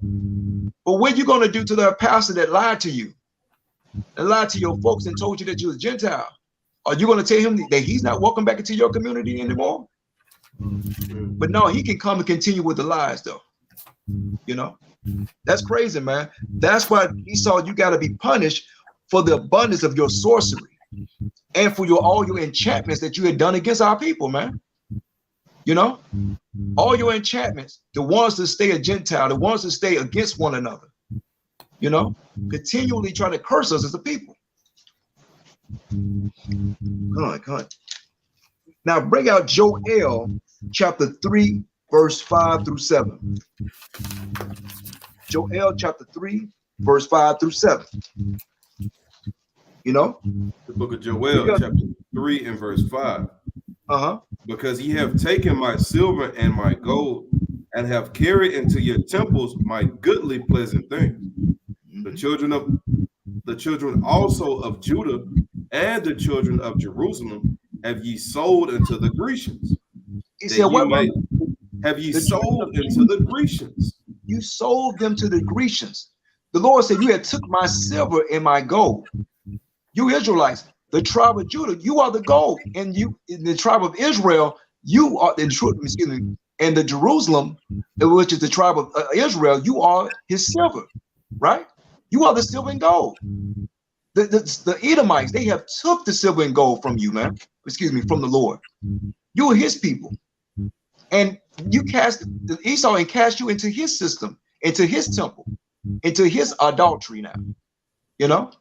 But what are you going to do to the pastor that lied to you and lied to your folks and told you that you was Gentile? Are you going to tell him that he's not welcome back into your community anymore? But no, he can come and continue with the lies, though. You know, that's crazy, man. That's why Esau, you got to be punished for the abundance of your sorcery and for all your enchantments that you had done against our people, man. You know, all your enchantments, the ones that stay a Gentile, the ones that stay against one another, you know, continually trying to curse us as a people. Come on. Now bring out Joel chapter 3, verse 5 through 7. Joel chapter 3, verse 5 through 7. You know? The book of Joel, chapter 3 and verse 5. Because ye have taken my silver and my gold, and have carried into your temples my goodly pleasant things. The children also of Judah and the children of Jerusalem have ye sold unto the Grecians. He said, what? Have ye sold into the Grecians? You sold them to the Grecians. The Lord said, you had took my silver and my gold. You Israelites, the tribe of Judah, you are the gold, and you in the tribe of Israel, you are the truth. Excuse me, and the Jerusalem, which is the tribe of Israel, you are his silver, right? You are the silver and gold. The Edomites, they have took the silver and gold from you, man. Excuse me, from the Lord. You are his people, and you cast the Esau and cast you into his system, into his temple, into his adultery. Now, you know.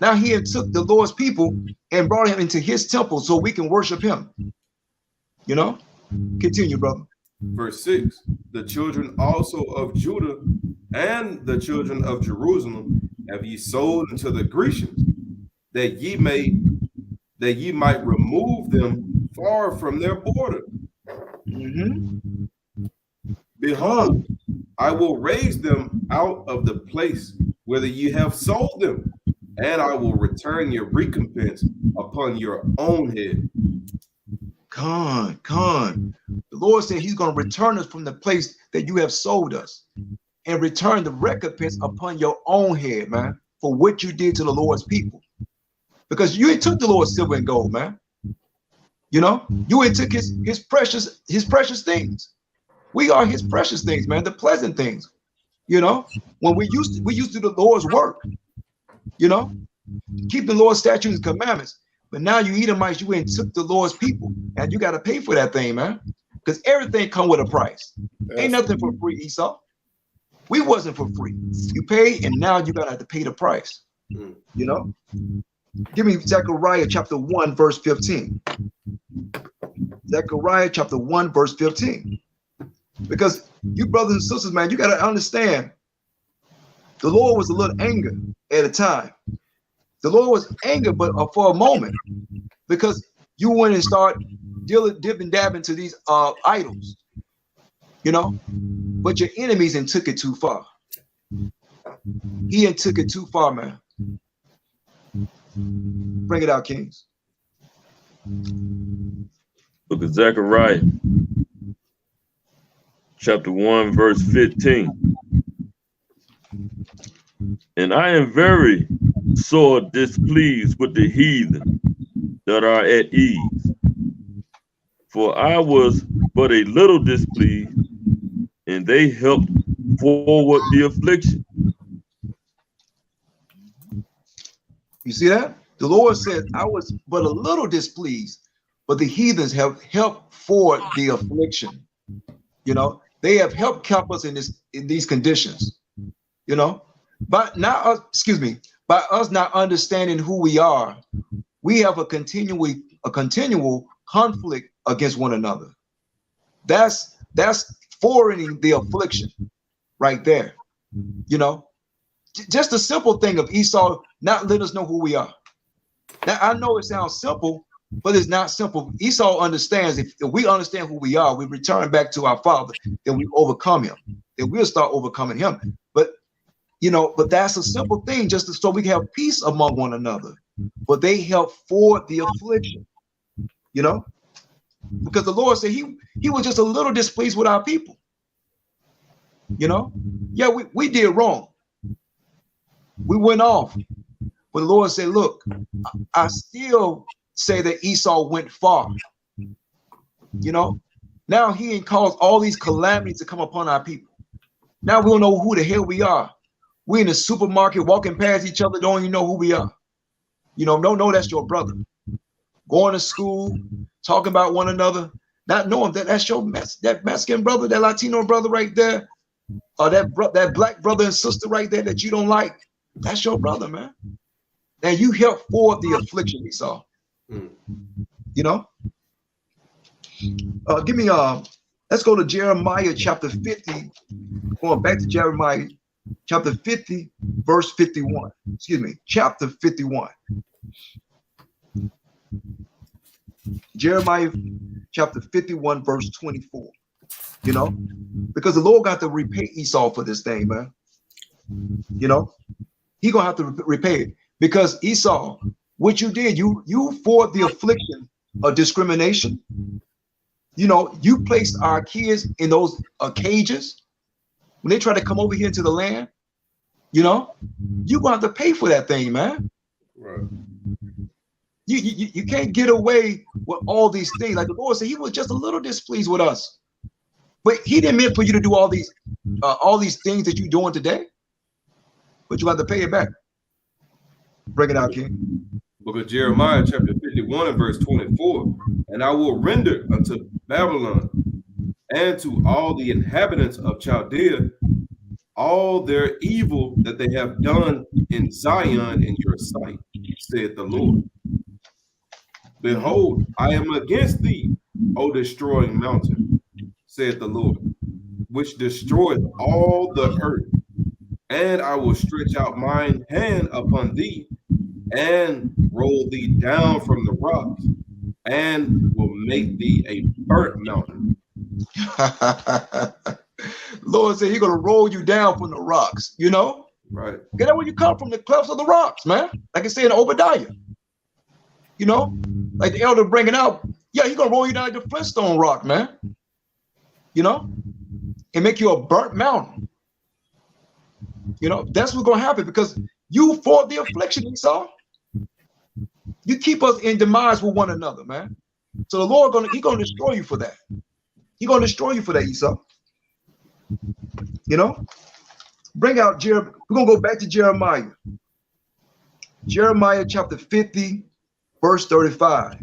Now he had took the Lord's people and brought him into his temple so we can worship him. You know? Continue, brother. Verse 6. The children also of Judah and the children of Jerusalem have ye sold unto the Grecians, that ye might remove them far from their border. Behold, I will raise them out of the place whither ye have sold them, and I will return your recompense upon your own head. Con. The Lord said he's going to return us from the place that you have sold us and return the recompense upon your own head, man, for what you did to the Lord's people. Because you took the Lord's silver and gold, man. You know, you took his precious things. We are his precious things, man, the pleasant things. You know, when we used to do the Lord's work, you know, Keep the Lord's statutes and commandments. But now you Edomites, you went and took the Lord's people, and you got to pay for that thing, man. Because everything come with a price. Ain't nothing for free, Esau. We wasn't for free. You pay, and now you're gonna have to pay the price. You know? Give me Zechariah chapter 1, verse 15. Zechariah chapter 1, verse 15. Because you brothers and sisters, man, you got to understand the Lord was a little angry at a time. The Lord was angry, but for a moment, because you went and start dipping dabbing to these idols, you know, but your enemies and took it too far. He and took it too far, man. Bring it out, Kings. Book of Zechariah, chapter 1, verse 15. And I am very sore displeased with the heathen that are at ease, for I was but a little displeased, and they helped forward the affliction. You see that? The Lord said, I was but a little displeased, but the heathens have helped forward the affliction. You know, they have helped keep us in these conditions. You know, but now, by us not understanding who we are, we have a continual conflict against one another. That's forwarding the affliction right there. You know, just a simple thing of Esau not letting us know who we are. Now, I know it sounds simple, but it's not simple. Esau understands if we understand who we are, we return back to our Father, then we overcome him. Then we'll start overcoming him. But you know, but that's a simple thing, just so we can have peace among one another. But they help forward the affliction, you know, because the Lord said he was just a little displeased with our people. You know, yeah, we did wrong. We went off. But the Lord said, look, I still say that Esau went far. You know, now he ain't caused all these calamities to come upon our people. Now we don't know who the hell we are. We in the supermarket walking past each other, don't even know who we are. You know, don't know that's your brother. Going to school, talking about one another, not knowing that that's your that Mexican brother, that Latino brother right there, or that black brother and sister right there that you don't like. That's your brother, man. And you help forward the affliction, Esau. You know? Give me let's go to Jeremiah chapter 50. Going back to Jeremiah chapter 50, verse 51. Excuse me, chapter 51. Jeremiah chapter 51, verse 24. You know, because the Lord got to repay Esau for this thing, man. You know, he gonna have to repay it because Esau, what you did, you fought the affliction of discrimination. You know, you placed our kids in those cages when they try to come over here into the land. You know, you gonna have to pay for that thing, man. Right. You can't get away with all these things. Like the Lord said, he was just a little displeased with us. But he didn't mean for you to do all these things that you're doing today. But you have to pay it back. Bring it out, King. Book of Jeremiah, chapter 51, and verse 24. And I will render unto Babylon and to all the inhabitants of Chaldea all their evil that they have done in Zion in your sight, saith the Lord. Behold, I am against thee, O destroying mountain, saith the Lord, which destroyeth all the earth. And I will stretch out mine hand upon thee, and roll thee down from the rocks, and will make thee a burnt mountain. Lord said he's gonna roll you down from the rocks, you know? Right. Get out where you come from, the clefts of the rocks, man. Like I said in Obadiah. You know, like the elder bringing out, yeah, he's gonna roll you down like the Flintstone rock, man. You know, and make you a burnt mountain. You know, that's what's gonna happen because you fought the affliction, Esau. You keep us in demise with one another, man. So the Lord he's gonna destroy you for that. He's gonna destroy you for that, Esau. You know, bring out Jeremiah. We're gonna go back to Jeremiah. Jeremiah chapter 50, verse 35.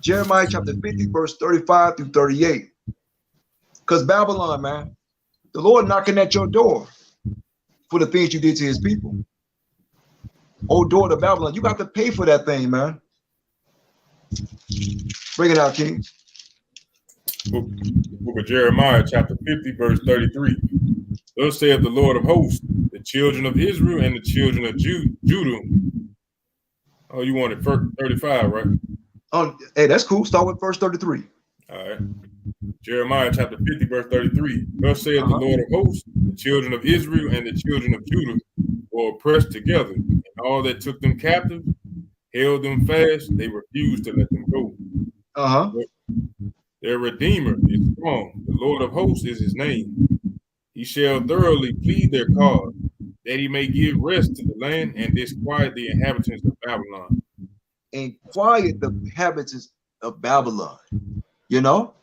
Jeremiah chapter 50, verse 35 through 38. Because Babylon, man, the Lord knocking at your door for the things you did to his people. Oh, door to Babylon, you got to pay for that thing, man. Bring it out, King. Book of Jeremiah, chapter 50, verse 33. Thus saith the Lord of hosts, the children of Israel and the children of Judah. Oh, you wanted 35, right? Oh, hey, that's cool. Start with verse 33. All right. Jeremiah chapter 50, verse 33. Thus saith the Lord of hosts, the children of Israel and the children of Judah were oppressed together, and all that took them captive held them fast. They refused to let them go. Their Redeemer is strong. The Lord of hosts is his name. He shall thoroughly plead their cause, that he may give rest to the land and disquiet the inhabitants of Babylon. And quiet the inhabitants of Babylon. You know,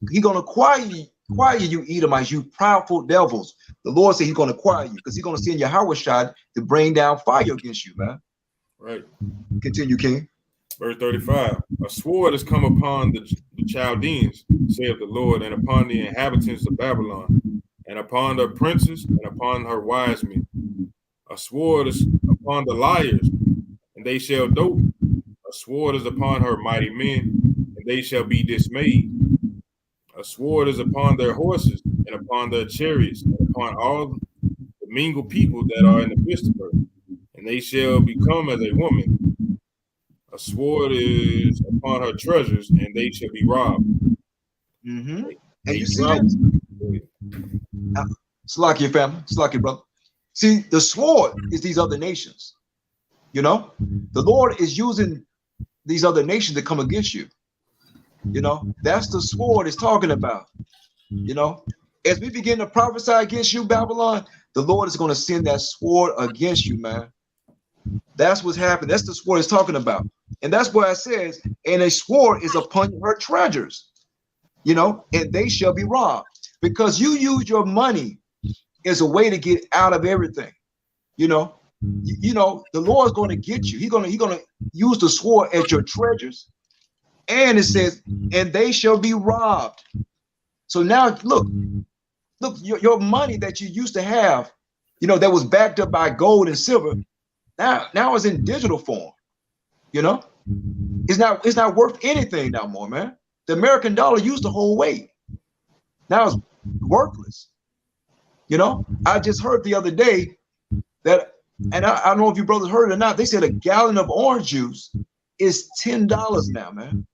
he's going to quiet you Edomites, you proudful devils. The Lord said he's going to quiet you because he's going to send Yahweh to bring down fire against you, man. Right. Continue, King. Verse 35. A sword has come upon the Chaldeans, saith the Lord, and upon the inhabitants of Babylon, and upon her princes, and upon her wise men. A sword is upon the liars, and they shall dote. A sword is upon her mighty men, and they shall be dismayed. A sword is upon their horses, and upon their chariots, and upon all the mingled people that are in the midst of her, and they shall become as a woman. A sword is upon her treasures, and they shall be robbed. And you see that? Slack family, slack brother. See, the sword is these other nations. You know, the Lord is using these other nations to come against you. You know, that's the sword it's talking about. You know, as we begin to prophesy against you, Babylon, the Lord is going to send that sword against you, man. That's what's happening. That's the sword it's talking about. And that's why it says, and a sword is upon her treasures, you know, and they shall be robbed. Because you use your money as a way to get out of everything. You know, the Lord's going to get you. He's going to use the sword at your treasures. And it says, and they shall be robbed. So now look, your money that you used to have, you know, that was backed up by gold and silver, now it's in digital form. You know, it's not worth anything no more, man. The American dollar used to hold weight. Now it's worthless. You know, I just heard the other day that, and I don't know if you brothers heard it or not, they said a gallon of orange juice is $10 now, man.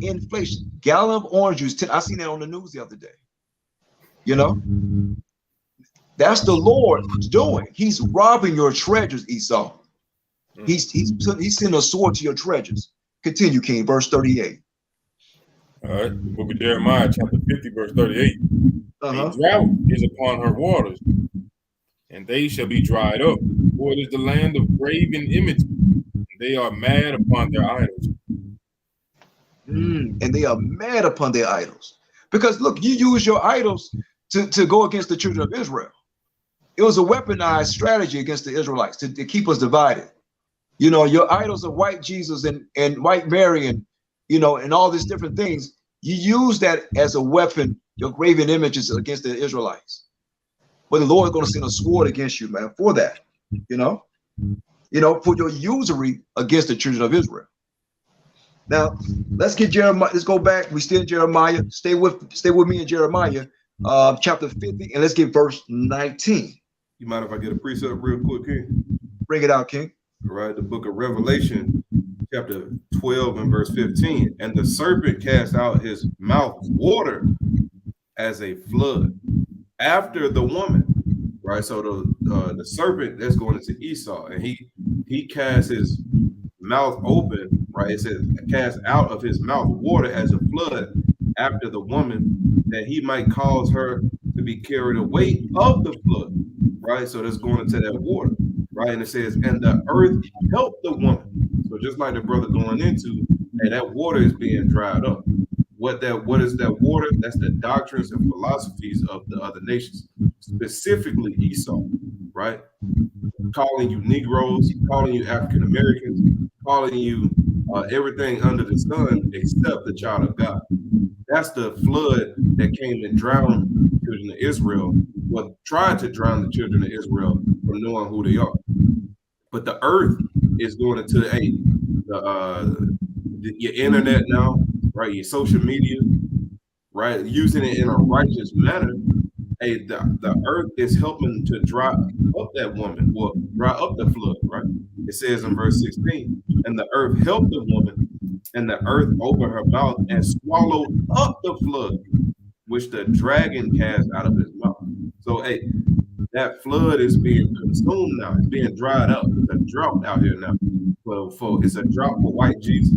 Inflation. Gallon of orange juice. I seen that on the news the other day. You know, that's the Lord doing. He's robbing your treasures, Esau. He's sending a sword to your treasures. Continue, King. Verse 38. All right. The book of Jeremiah, chapter 50, verse 38. A drought is upon her waters, and they shall be dried up. For it is the land of graven images. They are mad upon their idols. And they are mad upon their idols. Because look, you use your idols to go against the children of Israel. It was a weaponized strategy against the Israelites to keep us divided. You know, your idols of white Jesus and white Mary and, you know, and all these different things. You use that as a weapon, your graven images against the Israelites. But the Lord is going to send a sword against you, man, for that, you know, for your usury against the children of Israel. Now, let's get Jeremiah. Let's go back. We still in Jeremiah. Stay with me in Jeremiah, chapter 50, and let's get verse 19. You mind if I get a precept real quick, King? Bring it out, King. All right, the book of Revelation, chapter 12 and verse 15. And the serpent cast out his mouth water as a flood after the woman. Right, so the serpent that's going into Esau, and he cast his mouth open, right? It says, cast out of his mouth water as a flood after the woman, that he might cause her to be carried away of the flood, right? So that's going into that water, right? And it says, and the earth helped the woman. So just like the brother going into, and that water is being dried up. What is that water? That's the doctrines and philosophies of the other nations, specifically Esau, right? calling you Negroes, calling you African Americans, calling you everything under the sun except the child of God. That's the flood that came and drowned the children of Israel, well, tried to drown the children of Israel from knowing who they are. But the earth is going into your internet now, right? Your social media, right? Using it in a righteous manner. Hey, the earth is helping to dry up that woman, or dry up the flood, right? It says in verse 16, and the earth helped the woman, and the earth opened her mouth and swallowed up the flood, which the dragon cast out of his mouth. So, hey, that flood is being consumed now. It's being dried up. It's a drought out here now. Well, it's a drought for white Jesus.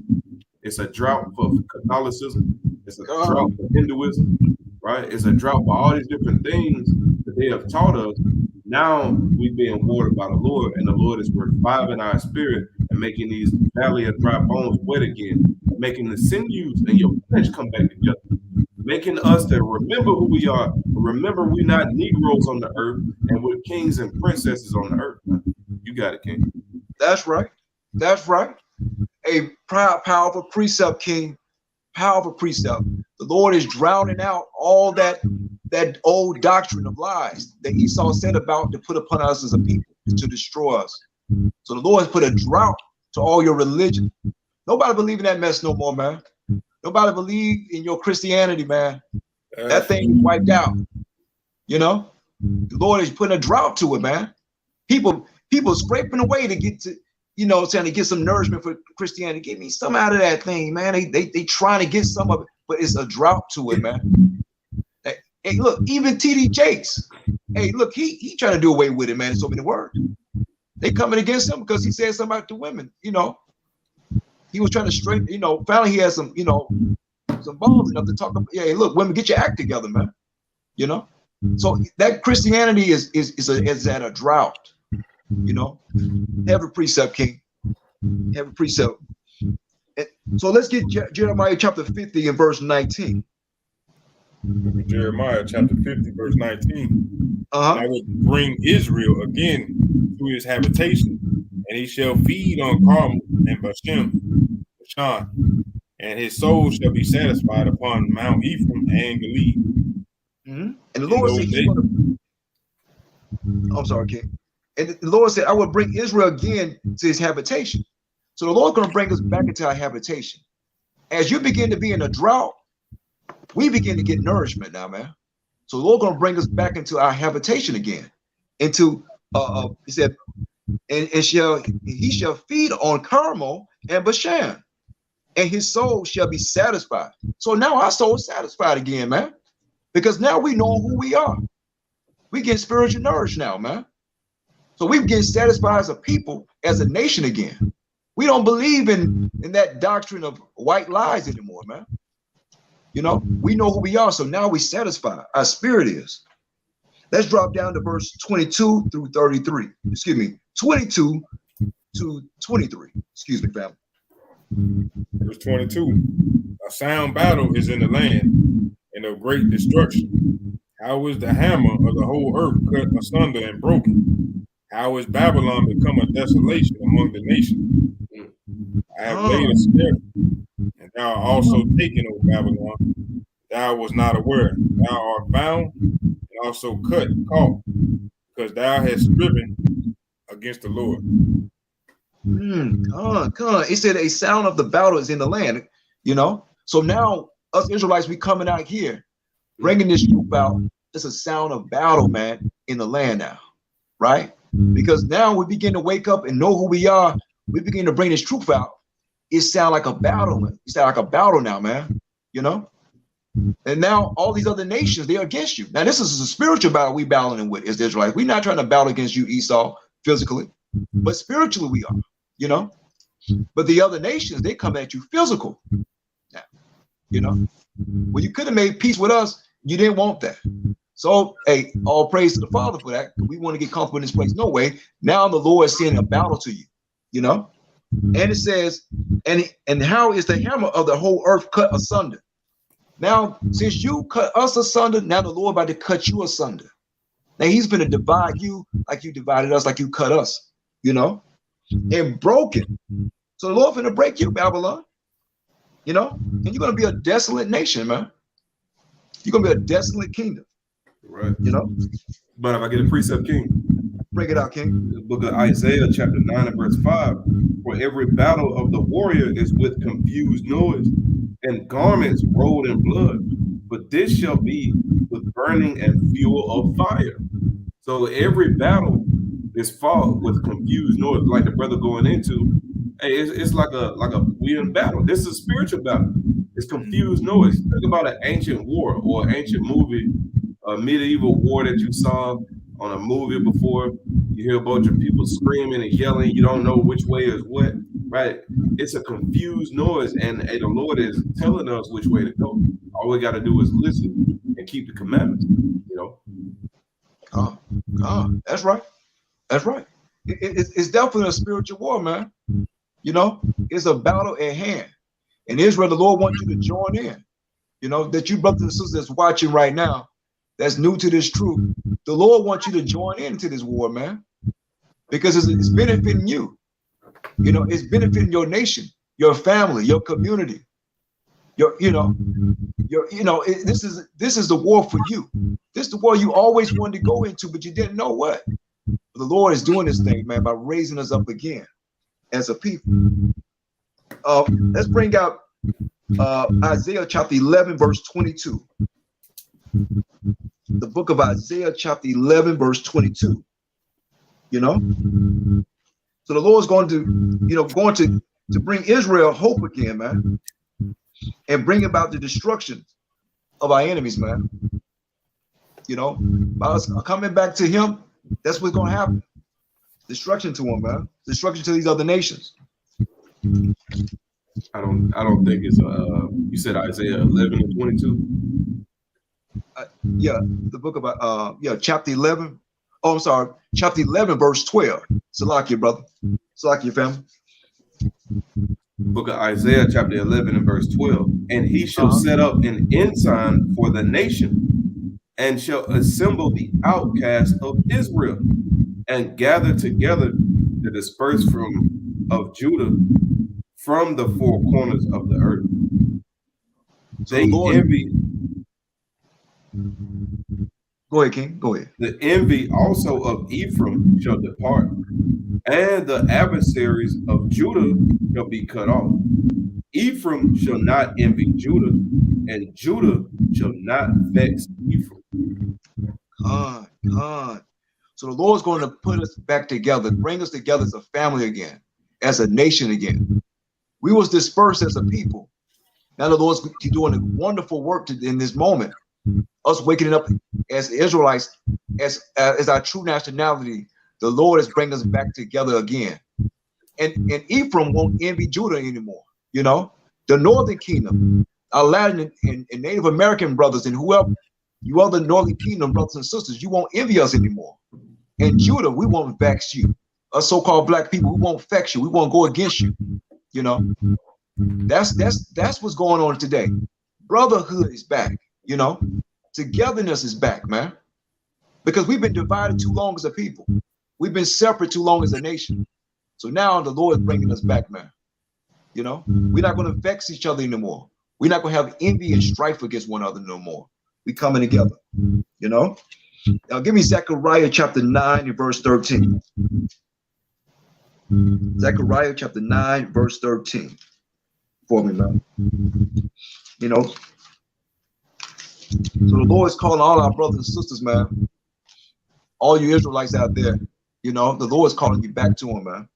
It's a drought for Catholicism. It's a drought for Hinduism, right? It's a drought for all these different things that they have taught us. Now we're being watered by the Lord, and the Lord is reviving our spirit and making these valley of dry bones wet again, making the sinews and your flesh come back together, making us to remember who we are. Remember, we're not Negroes on the earth, and we're kings and princesses on the earth. You got it, King. That's right. That's right. A powerful precept, King. Powerful precept. The Lord is drowning out all that old doctrine of lies that Esau said about to put upon us as a people, to destroy us. So the Lord has put a drought to all your religion. Nobody believe in that mess no more, man. Nobody believe in your Christianity, man. That thing is wiped out. You know, the Lord is putting a drought to it, man. People scraping away to get to, you know, trying to get some nourishment for Christianity. Give me some out of that thing, man. They trying to get some of it, but it's a drought to it, man. Hey, look, even TD Jakes. Hey, look, he trying to do away with it, man. In so many words. They coming against him because he said something about the women, you know. He was trying to straighten, you know, finally he has some, you know, some balls enough to talk about, yeah, look, women, get your act together, man. You know? So that Christianity is at a drought, you know. Have a precept, King. Have a precept. And so let's get Jeremiah chapter 50 and verse 19. Jeremiah chapter 50, verse 19. I will bring Israel again to his habitation, and he shall feed on Carmel and Bashan, and his soul shall be satisfied upon Mount Ephraim and Gilead. And the Lord said he's going to, I'm sorry, King. And the Lord said, I will bring Israel again to his habitation. So the Lord's going to bring us back into our habitation. As you begin to be in a drought, we begin to get nourishment now, man. So the Lord's going to bring us back into our habitation again. Into, he said, and he shall feed on Carmel and Bashan, and his soul shall be satisfied. So now our soul is satisfied again, man. Because now we know who we are. We get spiritual nourished now, man. So we get satisfied as a people, as a nation again. We don't believe in that doctrine of white lies anymore, man. You know, we know who we are, so now we satisfy. Our spirit is. Let's drop down to verse 22 through 33. Excuse me, 22 to 23. Excuse me, family. Verse 22. A sound battle is in the land, and of great destruction. How is the hammer of the whole earth cut asunder and broken? How is Babylon become a desolation among the nations? I have laid a snare, and thou art also taken, O Babylon. Thou was not aware. Thou art bound and also caught, because thou hast striven against the Lord. Come on. It said a sound of the battle is in the land, you know. So now us Israelites, we coming out here, bringing this troop out. It's a sound of battle, man, in the land now, right? Because now we begin to wake up and know who we are. We begin to bring this truth out. It sounds like a battle, man. It sounds like a battle now, man. You know? And now all these other nations, they're against you. Now, this is a spiritual battle we battling with as the Israelites. We're not trying to battle against you, Esau, physically, but spiritually we are, you know? But the other nations, they come at you physical. Now, you know? Well, you could have made peace with us. You didn't want that. So, hey, all praise to the Father for that. We want to get comfortable in this place. No way. Now the Lord is sending a battle to you, you know? And it says, and how is the hammer of the whole earth cut asunder? Now, since you cut us asunder, now the Lord about to cut you asunder. Now he's going to divide you like you divided us, like you cut us, you know, and broken. So the Lord's going to break you, Babylon, you know, and you're going to be a desolate nation, man. You're going to be a desolate kingdom. Right. You know? But if I get a precept, King. Break it out, King. The book of Isaiah, chapter 9 and verse 5. For every battle of the warrior is with confused noise, and garments rolled in blood. But this shall be with burning and fuel of fire. So every battle is fought with confused noise, like the brother going into. Hey, it's like a we in battle. This is a spiritual battle. It's confused noise. Think about an ancient war or an ancient movie, a medieval war that you saw on a movie before. You hear a bunch of people screaming and yelling. You don't know which way is what, right? It's a confused noise, and the Lord is telling us which way to go. All we got to do is listen and keep the commandments, you know? That's right. That's right. It's definitely a spiritual war, man. You know, it's a battle at hand. And Israel, the Lord wants you to join in. You know, that you brothers and sisters that's watching right now, that's new to this truth, the Lord wants you to join into this war, man. Because it's benefiting you. You know, it's benefiting your nation, your family, your community. This is the war for you. This is the war you always wanted to go into, but you didn't know what. But the Lord is doing this thing, man, by raising us up again as a people. Let's bring out Isaiah chapter 11, verse 22. The book of Isaiah chapter 11, verse 22. You know? So the Lord's going to bring Israel hope again, man. And bring about the destruction of our enemies, man. You know, by us coming back to him, that's what's going to happen. Destruction to him, man. Destruction to these other nations. I don't think it's you said Isaiah 11 and 22. Yeah, the book of chapter 11. Oh, I'm sorry, chapter 11, verse 12. Salakia, brother. Salakia, family. Book of Isaiah, chapter 11 and verse 12. And he shall set up an ensign for the nation, and shall assemble the outcasts of Israel, and gather together the dispersed of Judah from the four corners of the earth. So they envy. Go ahead, King. Go ahead. The envy also of Ephraim shall depart, and the adversaries of Judah shall be cut off. Ephraim shall not envy Judah, and Judah shall not vex Ephraim. So the Lord's going to put us back together, bring us together as a family again, as a nation again. We was dispersed as a people. Now the Lord's doing a wonderful work in this moment. Us waking up as Israelites, as our true nationality, the Lord is bringing us back together again. And Ephraim won't envy Judah anymore. You know, the Northern Kingdom, our Latin and Native American brothers, and whoever you other Northern Kingdom brothers and sisters, you won't envy us anymore. And Judah, we won't vex you. Us so-called black people, we won't vex you. We won't go against you. You know, that's what's going on today. Brotherhood is back. You know, togetherness is back, man. Because we've been divided too long as a people. We've been separate too long as a nation. So now the Lord is bringing us back, man. You know, we're not going to vex each other anymore. We're not going to have envy and strife against one another no more. We're coming together, you know. Now give me Zechariah chapter 9 and verse 13. Zechariah chapter 9, verse 13. For me, man. You know. So the Lord is calling all our brothers and sisters, man. All you Israelites out there, you know, the Lord is calling you back to him, man.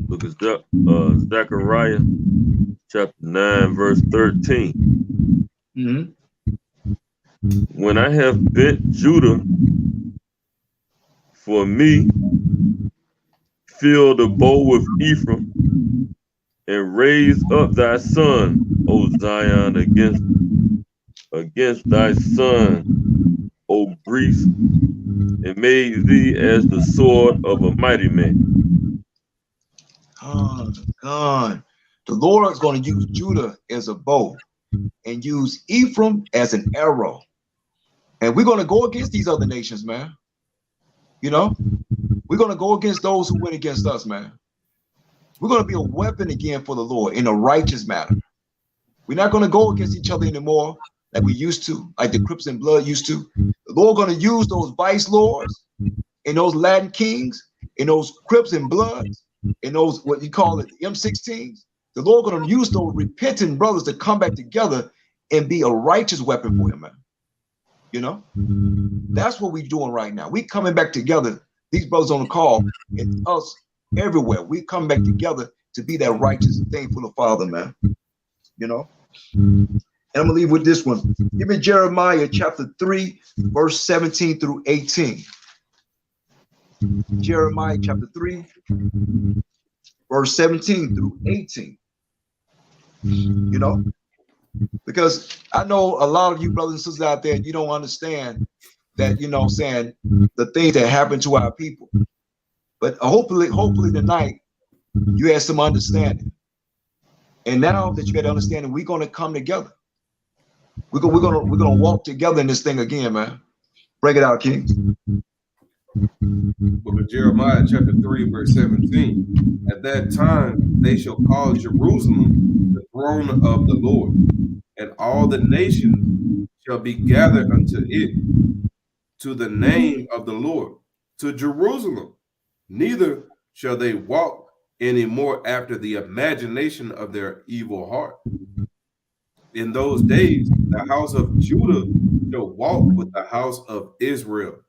Look at Zechariah chapter 9, verse 13. When I have bent Judah for me, fill the bow with Ephraim, and raise up thy son, O Zion, against thy son, O Greece, and made thee as the sword of a mighty man. God. The Lord is going to use Judah as a bow. and use Ephraim as an arrow. And we're going to go against these other nations, man. You know, we're going to go against those who went against us, man. We're going to be a weapon again for the Lord in a righteous manner. We're not going to go against each other anymore like we used to, like the Crips and Blood used to. The Lord going to use those vice lords and those Latin kings and those Crips and Bloods and those, what you call it, M16s. The Lord going to use those repentant brothers to come back together and be a righteous weapon for him, man. You know, that's what we're doing right now. We coming back together. These brothers on the call and us everywhere. We come back together to be that righteous thing for the Father, man. You know, and I'm gonna leave with this one. Give me Jeremiah chapter 3, verse 17 through 18. Jeremiah chapter 3, verse 17 through 18. You know, because I know a lot of you brothers and sisters out there, you don't understand that, you know, saying the things that happen to our people. But hopefully tonight you had some understanding. And now that you got understanding, we're going to come together. We're gonna walk together in this thing again, man. Break it out, King. Book of Jeremiah chapter 3, verse 17. At that time they shall call Jerusalem the throne of the Lord, and all the nations shall be gathered unto it, to the name of the Lord, to Jerusalem. Neither shall they walk any more after the imagination of their evil heart. In those days, the house of Judah shall walk with the house of Israel,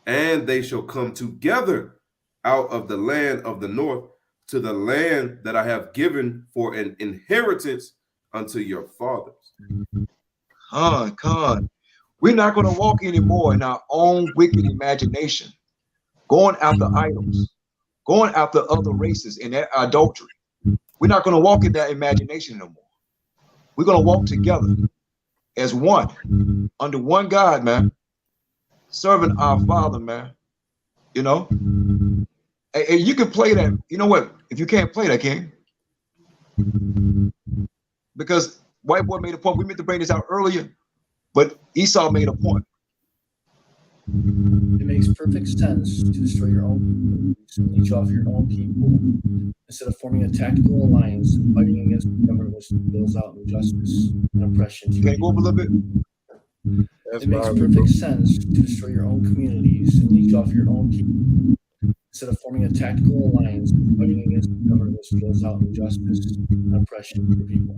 and they shall come together out of the land of the north to the land that I have given for an inheritance unto your fathers. Con. We're not going to walk anymore in our own wicked imagination, going after idols, going after other races in their adultery. We're not going to walk in that imagination no more. We're going to walk together as one, under one God, man, serving our Father, man. You know, and you can play that. You know what? If you can't play that, King, because White Boy made a point. We meant to bring this out earlier, but Esau made a point. It makes perfect sense to destroy your own, leech off your own people, instead of forming a tactical alliance and fighting against the government which deals out injustice and oppression. Can you go up a little bit? It makes perfect sense to destroy your own communities and leech off your own people, instead of forming a tactical alliance and fighting against the government which deals out injustice and oppression for people.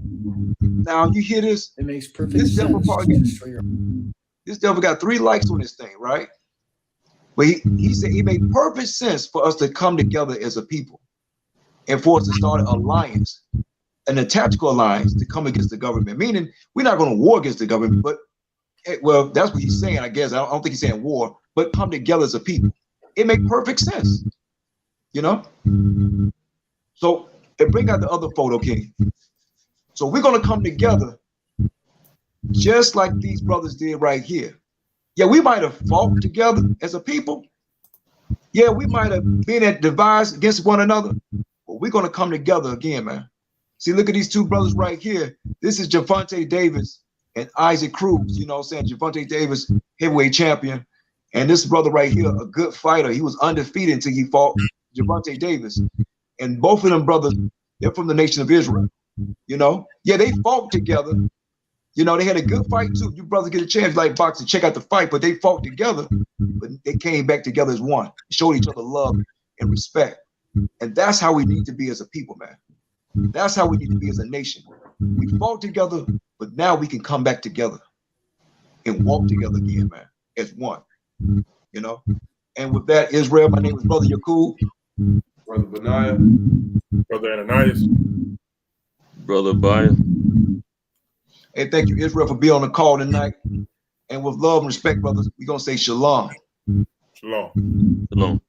Now you hear this? It makes perfect sense to destroy your own. This devil got 3 likes on this thing, right? But he said he made perfect sense for us to come together as a people and for us to start an alliance, and a tactical alliance to come against the government. Meaning we're not going to war against the government, but well, that's what he's saying, I guess. I don't think he's saying war, but come together as a people. It makes perfect sense, you know? So, and bring out the other photo, King. So we're going to come together just like these brothers did right here. Yeah, we might have fought together as a people. Yeah, we might have been at divides against one another, but we're going to come together again, man. See, look at these 2 brothers right here. This is Javante Davis and Isaac Cruz, you know what I'm saying? Javante Davis, heavyweight champion. And this brother right here, a good fighter. He was undefeated until he fought Javante Davis. And both of them brothers, they're from the nation of Israel. You know? Yeah, they fought together. You know, they had a good fight too. You brothers get a chance, like boxing, check out the fight, but they fought together, but they came back together as one, showed each other love and respect. And that's how we need to be as a people, man. That's how we need to be as a nation. We fought together, but now we can come back together and walk together again, man, as one, you know? And with that, Israel, my name is Brother Yakub. Brother Benaiah. Brother Ananias. Brother Baya. Hey, thank you, Israel, for being on the call tonight. And with love and respect, brothers, we're going to say shalom. Shalom. Shalom.